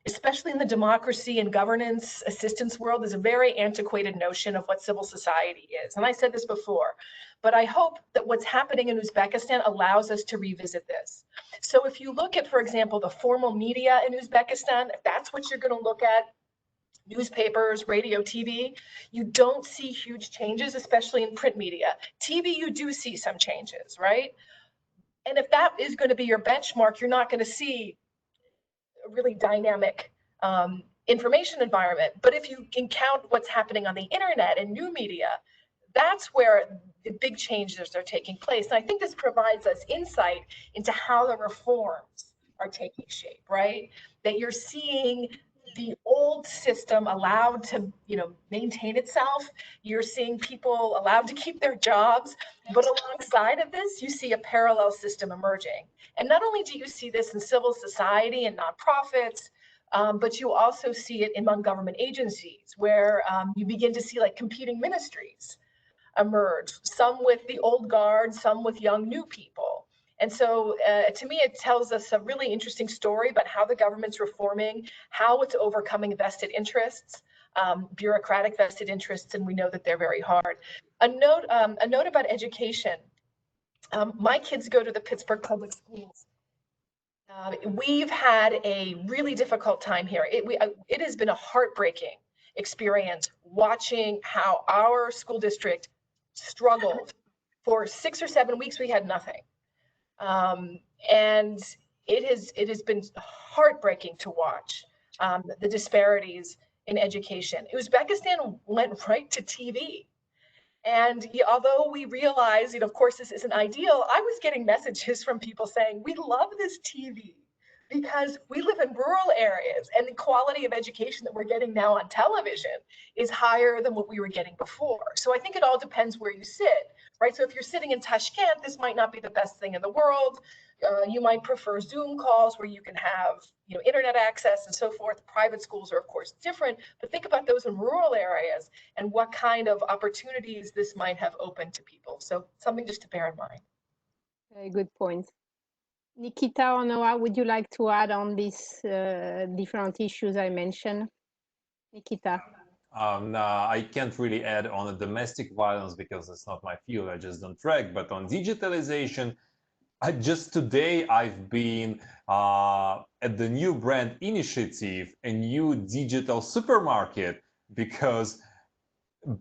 especially in the democracy and governance assistance world, is a very antiquated notion of what civil society is. And I said this before, but I hope that what's happening in Uzbekistan allows us to revisit this. So if you look at, for example, the formal media in Uzbekistan, if that's what you're going to look at, newspapers, radio, TV, you don't see huge changes, especially in print media. TV, you do see some changes, right? And if that is going to be your benchmark, you're not going to see a really dynamic information environment. But if you can count what's happening on the internet and new media, that's where the big changes are taking place. And I think this provides us insight into how the reforms are taking shape, right? That you're seeing the old system allowed to maintain itself. You're seeing people allowed to keep their jobs, but alongside of this, you see a parallel system emerging. And not only do you see this in civil society and nonprofits, but you also see it among government agencies, where you begin to see competing ministries emerge, some with the old guard, some with young new people. And so to me, it tells us a really interesting story about how the government's reforming, how it's overcoming vested interests, bureaucratic vested interests, and we know that they're very hard. A note about education. My kids go to the Pittsburgh public schools. We've had a really difficult time here. It has been a heartbreaking experience watching how our school district struggled. For 6 or 7 weeks, we had nothing. And it has been heartbreaking to watch the disparities in education. Uzbekistan went right to TV. And although we realize, of course, this isn't ideal, I was getting messages from people saying, we love this TV because we live in rural areas and the quality of education that we're getting now on television is higher than what we were getting before. So I think it all depends where you sit, right? So if you're sitting in Tashkent, this might not be the best thing in the world. You might prefer Zoom calls where you can have internet access and so forth. Private schools are, of course, different, but think about those in rural areas and what kind of opportunities this might have opened to people. So something just to bear in mind. Very good point. Nikita or Noah, would you like to add on these different issues I mentioned? Nikita. No, I can't really add on the domestic violence because it's not my field. I just don't track. But on digitalization, just today I've been at the new brand initiative, a new digital supermarket, because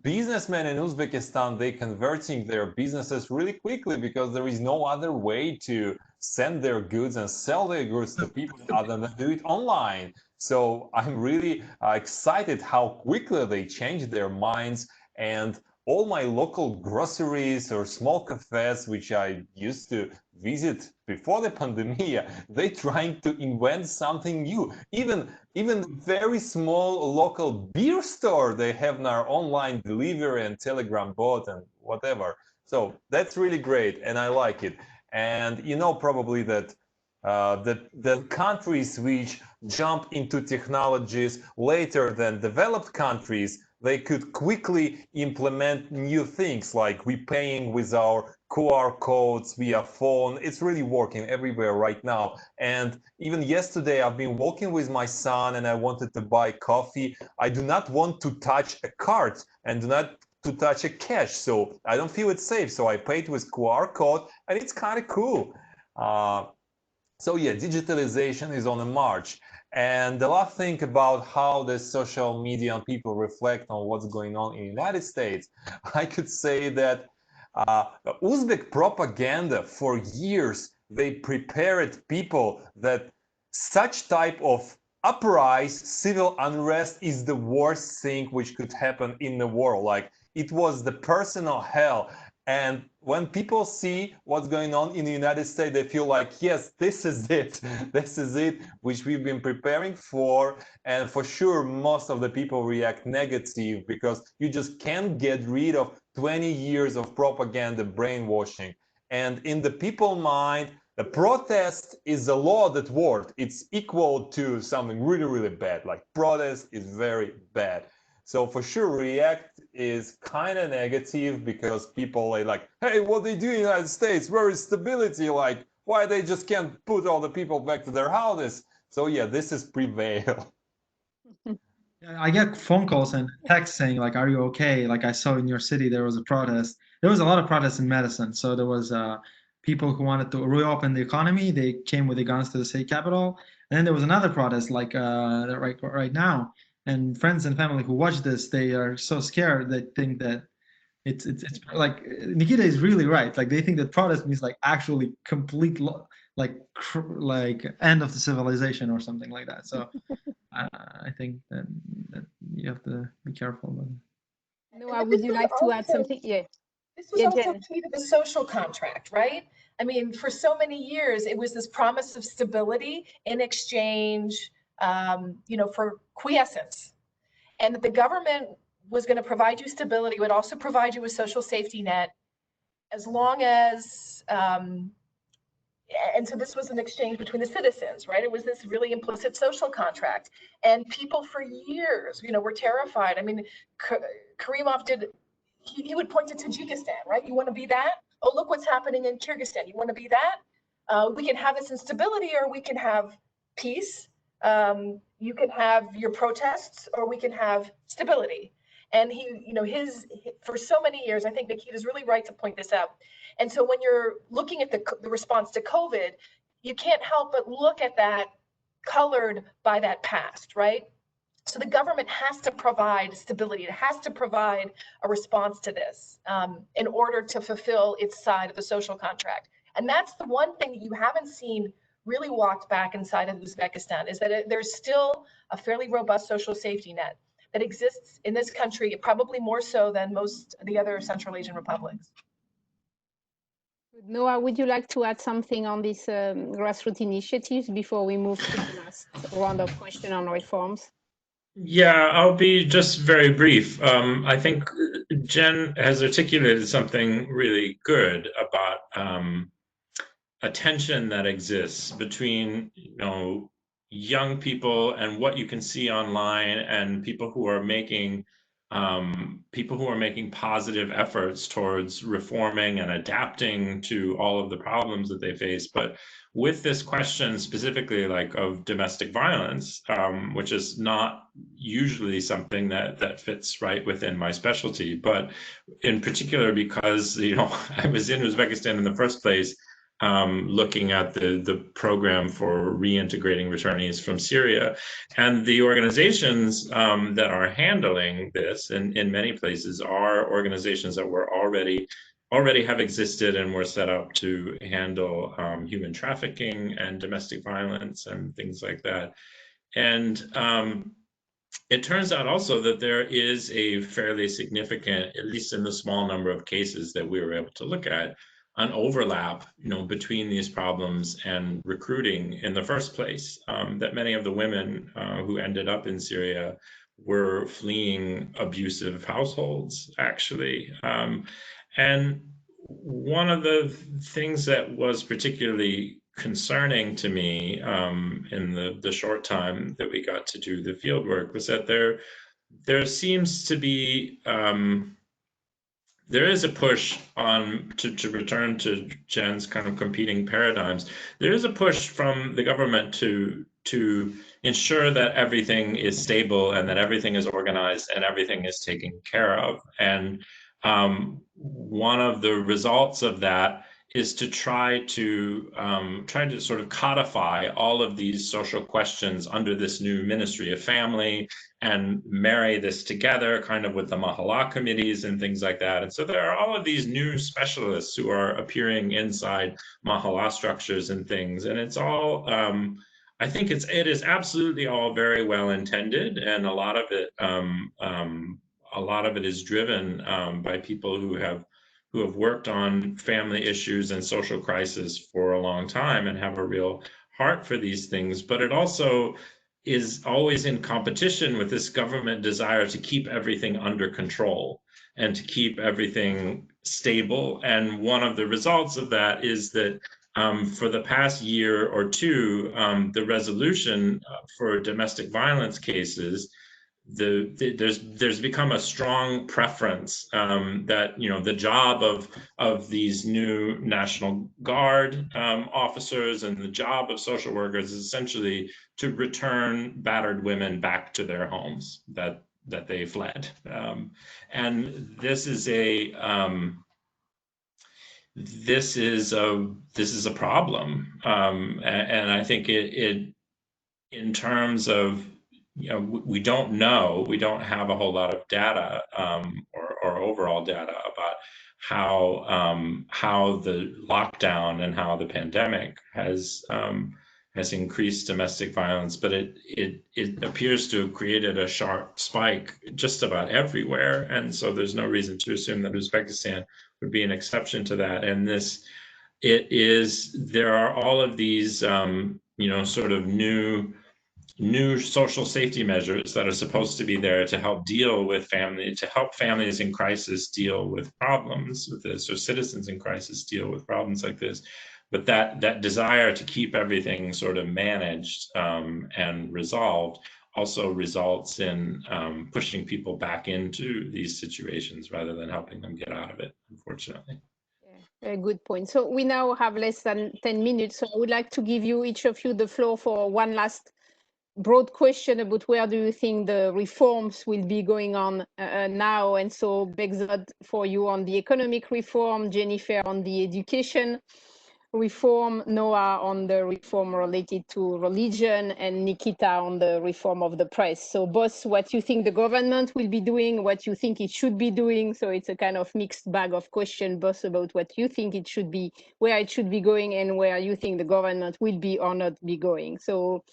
businessmen in Uzbekistan, they're converting their businesses really quickly because there is no other way to send their goods and sell their goods to people other than do it online. So I'm really excited how quickly they changed their minds, and all my local groceries or small cafes, which I used to visit before the pandemic, they're trying to invent something new. Even very small local beer store, they have now online delivery and Telegram bot and whatever. So that's really great, and I like it. And probably that the countries which jump into technologies later than developed countries, they could quickly implement new things like repaying with our QR codes via phone. It's really working everywhere right now. And even yesterday, I've been walking with my son and I wanted to buy coffee. I do not want to touch a card and do not to touch a cash. So I don't feel it's safe. So I paid with QR code and it's kind of cool. So yeah, digitalization is on a march. And the last thing about how the social media and people reflect on what's going on in the United States, I could say that Uzbek propaganda for years, they prepared people that such type of uprising, civil unrest is the worst thing which could happen in the world. Like it was the personal hell. And when people see what's going on in the United States, they feel like, yes, this is it. This is it, which we've been preparing for. And for sure, most of the people react negative because you just can't get rid of 20 years of propaganda brainwashing. And in the people mind, the protest is a law that worked. It's equal to something really, really bad. Like protest is very bad. So for sure, React is kind of negative because people are like, hey, what they do in the United States, where is stability? Like, why they just can't put all the people back to their houses? So yeah, this is prevail. I get phone calls and texts saying like, "Are you okay?" Like I saw in your city there was a protest. There was a lot of protests in Madison. So there was people who wanted to reopen the economy. They came with the guns to the state capitol. And then there was another protest like right now. And friends and family who watch this, they are so scared. They think that it's like Nikita is really right. Like they think that protest means like actually complete like end of the civilization or something like that. So. I think that you have to be careful. Noah, would you like to add something? Yeah. This was also key to the social contract, right? I mean, for so many years, it was this promise of stability in exchange, for quiescence, and that the government was going to provide you stability, would also provide you a social safety net, as long as. And so this was an exchange between the citizens, right? It was this really implicit social contract. And people for years, were terrified. I mean, Karimov he would point to Tajikistan, right? You want to be that? Oh, look what's happening in Kyrgyzstan. You want to be that? We can have this instability or we can have peace. You can have your protests or we can have stability. And for so many years, I think Nikita's really right to point this out. And so when you're looking at the response to COVID, you can't help but look at that colored by that past, right? So the government has to provide stability. It has to provide a response to this in order to fulfill its side of the social contract. And that's the one thing that you haven't seen really walked back inside of Uzbekistan, is that there's still a fairly robust social safety net that exists in this country, probably more so than most of the other Central Asian republics. Noah, would you like to add something on these grassroots initiatives before we move to the last round of questions on reforms? Yeah, I'll be just very brief. I think Jen has articulated something really good about a tension that exists between, young people and what you can see online, and people who are making positive efforts towards reforming and adapting to all of the problems that they face. But with this question specifically, like, of domestic violence, which is not usually something that fits right within my specialty, but in particular because, I was in Uzbekistan in the first place, looking at the program for reintegrating returnees from Syria, and the organizations that are handling this in many places are organizations that were already have existed and were set up to handle human trafficking and domestic violence and things like that. And it turns out also that there is a fairly significant, at least in the small number of cases that we were able to look at, an overlap, between these problems and recruiting in the first place. That many of the women who ended up in Syria were fleeing abusive households, actually. And one of the things that was particularly concerning to me in the short time that we got to do the field work was that there seems to be there is a push to return to Jen's kind of competing paradigms. There is a push from the government to ensure that everything is stable and that everything is organized and everything is taken care of. And one of the results of that is to try to sort of codify all of these social questions under this new Ministry of Family and marry this together kind of with the Mahalla committees and things like that. And so there are all of these new specialists who are appearing inside Mahalla structures and things. And it's all, I think it is absolutely all very well intended, and a lot of it is driven by people who have worked on family issues and social crisis for a long time and have a real heart for these things. But it also is always in competition with this government desire to keep everything under control and to keep everything stable. And one of the results of that is that for the past year or two, the resolution for domestic violence cases, there's become a strong preference that the job of these new National Guard officers and the job of social workers is essentially to return battered women back to their homes that they fled, and this is a problem, and I think it in terms of we don't have a whole lot of data or overall data about how the lockdown and how the pandemic has increased domestic violence, but it appears to have created a sharp spike just about everywhere, and so there's no reason to assume that Uzbekistan would be an exception to that. And there are all of these sort of new social safety measures that are supposed to be there to help help families in crisis deal with problems with this, or citizens in crisis deal with problems like this. But that desire to keep everything sort of managed and resolved also results in pushing people back into these situations rather than helping them get out of it, unfortunately. Very good point. So we now have less than 10 minutes. So I would like to give you, each of you, the floor for one last broad question about where do you think the reforms will be going on now. And so Begzod, for you on the economic reform, Jennifer on the education reform, Noah on the reform related to religion, and Nikita on the reform of the press. So both what you think the government will be doing, what you think it should be doing. So it's a kind of mixed bag of questions, both about what you think it should be, where it should be going, and where you think the government will be or not be going. So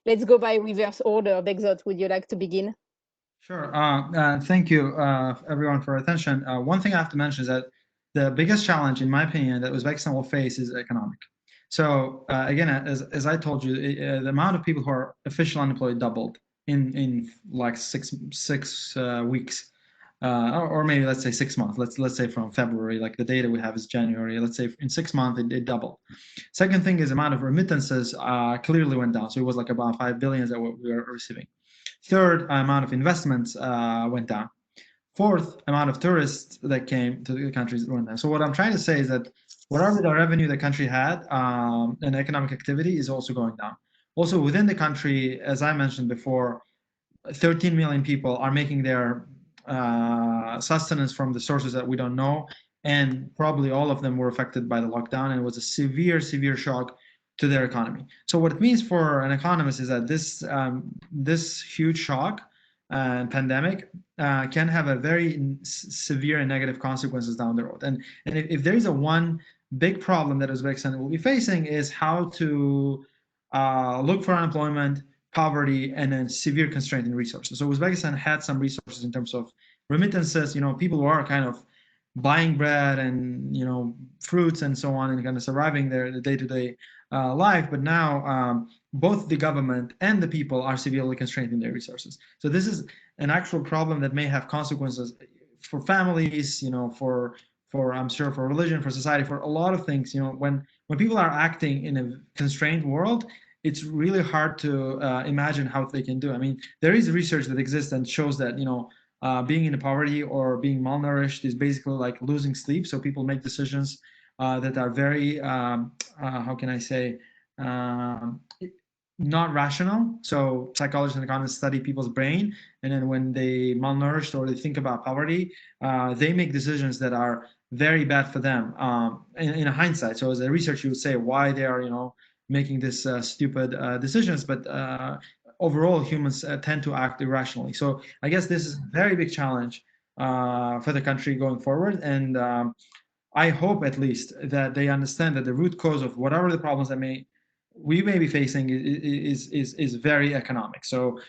let's go by reverse order. Begzod, would you like to begin? Sure. Thank you, everyone, for attention. One thing I have to mention is that the biggest challenge, in my opinion, that Uzbekistan will face is economic. So again, as I told you, the amount of people who are officially unemployed doubled in like six weeks, or maybe let's say 6 months. Let's say from February, like the data we have is January. Let's say in 6 months it doubled. Second thing is the amount of remittances clearly went down. So it was like about 5 billion that we were receiving. Third, amount of investments went down. Fourth, amount of tourists that came to the countries went down. So what I'm trying to say is that whatever the revenue the country had and economic activity is also going down. Also within the country, as I mentioned before, 13 million people are making their sustenance from the sources that we don't know, and probably all of them were affected by the lockdown, and it was a severe shock to their economy. So what it means for an economist is that this huge shock and pandemic can have a very severe and negative consequences down the road. And if there is one big problem that Uzbekistan will be facing is how to look for unemployment, poverty, and then severe constraint in resources. So Uzbekistan had some resources in terms of remittances, people who are kind of buying bread and fruits and so on and kind of surviving their day-to-day life, but now both the government and the people are severely constrained in their resources. So this is an actual problem that may have consequences for families, for I'm sure for religion, for society, for a lot of things. When people are acting in a constrained world, it's really hard to imagine how they can do. I mean, there is research that exists and shows that being in poverty or being malnourished is basically like losing sleep. So people make decisions that are very, how can I say, not rational. So psychologists and economists study people's brain, and then when they malnourished or they think about poverty, they make decisions that are very bad for them in hindsight. So as a researcher, you would say why they are, making this stupid decisions, but overall humans tend to act irrationally. So I guess this is a very big challenge for the country going forward, and I hope at least that they understand that the root cause of whatever the problems that we may be facing is very economic. So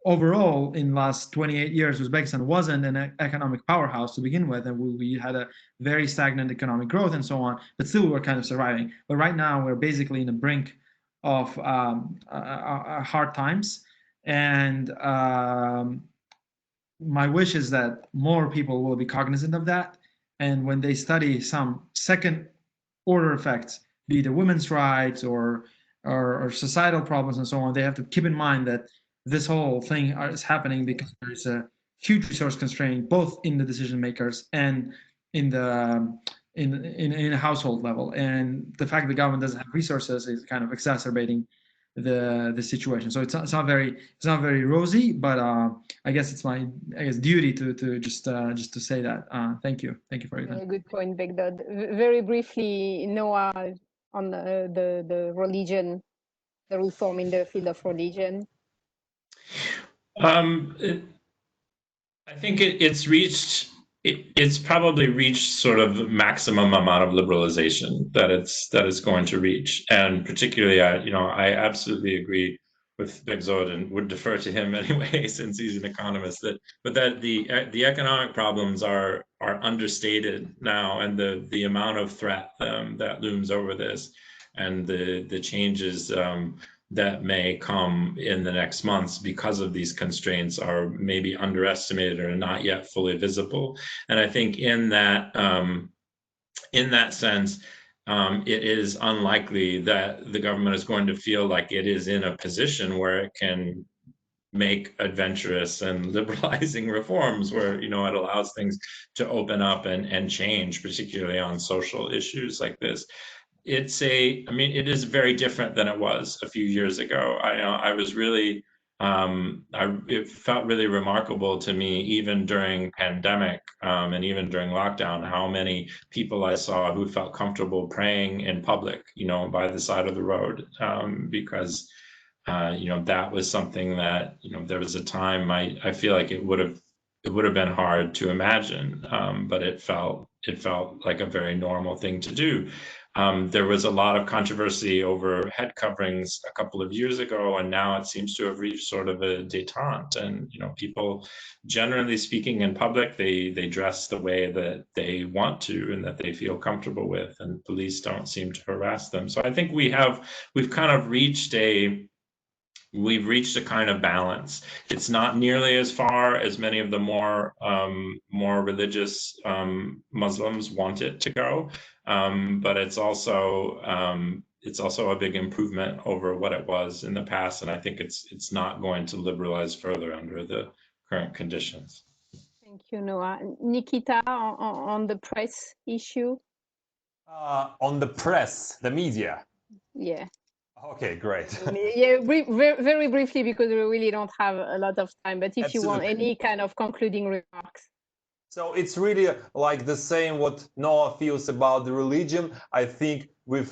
overall, in the last 28 years, Uzbekistan wasn't an economic powerhouse to begin with, and we had a very stagnant economic growth and so on, but still we were kind of surviving. But right now, we're basically in the brink of hard times, and my wish is that more people will be cognizant of that, and when they study some second-order effects, be it women's rights or societal problems and so on, they have to keep in mind that this whole thing is happening because there is a huge resource constraint both in the decision makers and in the in a household level, and the fact the government doesn't have resources is kind of exacerbating the situation. So it's not very rosy, but I guess it's my duty to just to say that. Thank you for your time. Good point, Begdad. Very briefly, Noah, on the religion, the reform in the field of religion. I think it's probably reached sort of maximum amount of liberalization that it's going to reach, and particularly I absolutely agree with Begzod and would defer to him anyway since he's an economist, but that the economic problems are understated now, and the amount of threat that looms over this, and the changes that may come in the next months because of these constraints are maybe underestimated or not yet fully visible. And I think in that sense, it is unlikely that the government is going to feel like it is in a position where it can make adventurous and liberalizing reforms where it allows things to open up and change, particularly on social issues like this. I mean, it is very different than it was a few years ago. I was really, it felt really remarkable to me, even during pandemic and even during lockdown, how many people I saw who felt comfortable praying in public, by the side of the road, because, that was something that, there was a time I feel like it would have been hard to imagine, but it felt like a very normal thing to do. There was a lot of controversy over head coverings a couple of years ago, and now it seems to have reached sort of a détente. And people, generally speaking, in public, they dress the way that they want to and that they feel comfortable with, and police don't seem to harass them. So I think we've kind of reached a kind of balance. It's not nearly as far as many of the more religious Muslims want it to go, but it's also a big improvement over what it was in the past, and I think it's not going to liberalize further under the current conditions. Thank you, Noah. Nikita, on the press issue. On the press, the media. Yeah. Okay, great. Yeah, very briefly, because we really don't have a lot of time, but if Absolutely. you want any kind of concluding remarks. So it's really like the same what Noah feels about the religion. I think we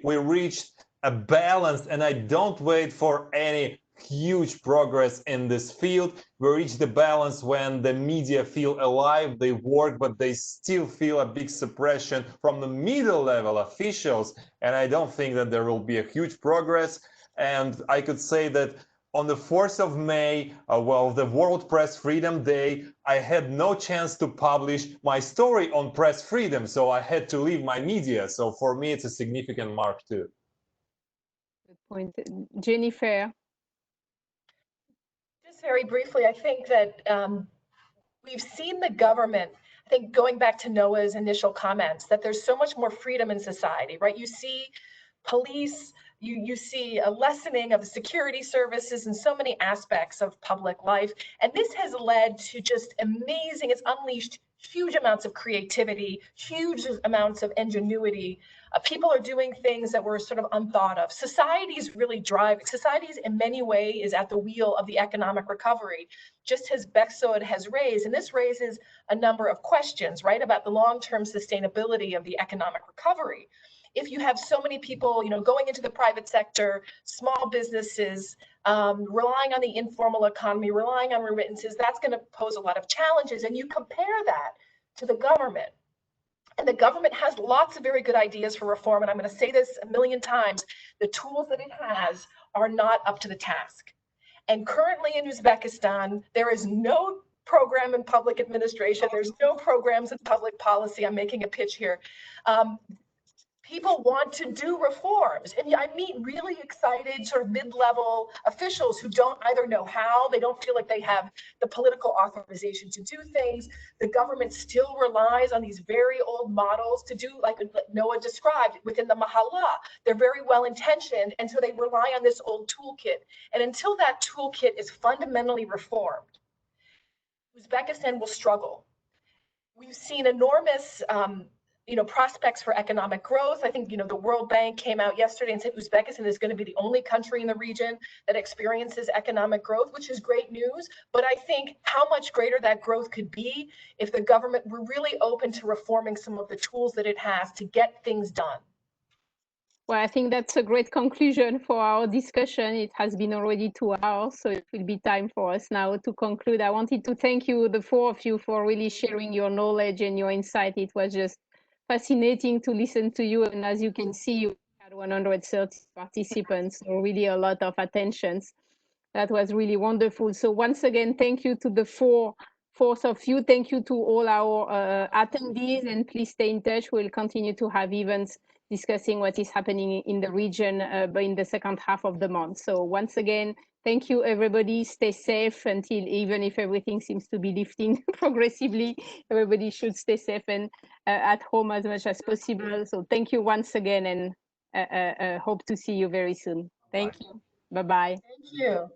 reached a balance, and I don't wait for any huge progress in this field. We reach the balance when the media feel alive, they work, but they still feel a big suppression from the middle level officials. And I don't think that there will be a huge progress. And I could say that on the 4th of May, the World Press Freedom Day, I had no chance to publish my story on press freedom, so I had to leave my media. So for me, it's a significant mark too. Good point. Jennifer. Just very briefly, I think that we've seen the government, I think going back to Noah's initial comments, that there's so much more freedom in society, right? You see police, you see a lessening of the security services and so many aspects of public life. And this has led to just amazing, it's unleashed huge amounts of creativity, huge amounts of ingenuity. People are doing things that were sort of unthought of. Society's really driving. Society's in many ways is at the wheel of the economic recovery, just as Beksod has raised. And this raises a number of questions, right, about the long-term sustainability of the economic recovery. If you have so many people, going into the private sector, small businesses, relying on the informal economy, relying on remittances, that's going to pose a lot of challenges. And you compare that to the government. And the government has lots of very good ideas for reform. And I'm going to say this a million times, the tools that it has are not up to the task. And currently in Uzbekistan, there is no program in public administration. There's no programs in public policy. I'm making a pitch here. People want to do reforms. And I meet really excited sort of mid-level officials who don't either know how, they don't feel like they have the political authorization to do things. The government still relies on these very old models to do, like Noah described, within the mahalla. They're very well-intentioned, and so they rely on this old toolkit. And until that toolkit is fundamentally reformed, Uzbekistan will struggle. We've seen enormous prospects for economic growth. I think, the World Bank came out yesterday and said Uzbekistan is going to be the only country in the region that experiences economic growth, which is great news. But I think how much greater that growth could be if the government were really open to reforming some of the tools that it has to get things done. Well, I think that's a great conclusion for our discussion. It has been already 2 hours, so it will be time for us now to conclude. I wanted to thank you, the 4 of you, for really sharing your knowledge and your insight. It was just fascinating to listen to you. And as you can see, you had 130 participants, so really a lot of attentions. That was really wonderful. So once again, thank you to the four of you. Thank you to all our attendees, and please stay in touch. We'll continue to have events discussing what is happening in the region in the second half of the month. So once again, thank you, everybody. Stay safe until, even if everything seems to be lifting progressively, everybody should stay safe and at home as much as possible. So thank you once again, and hope to see you very soon. Thank you. Bye-bye. Thank you.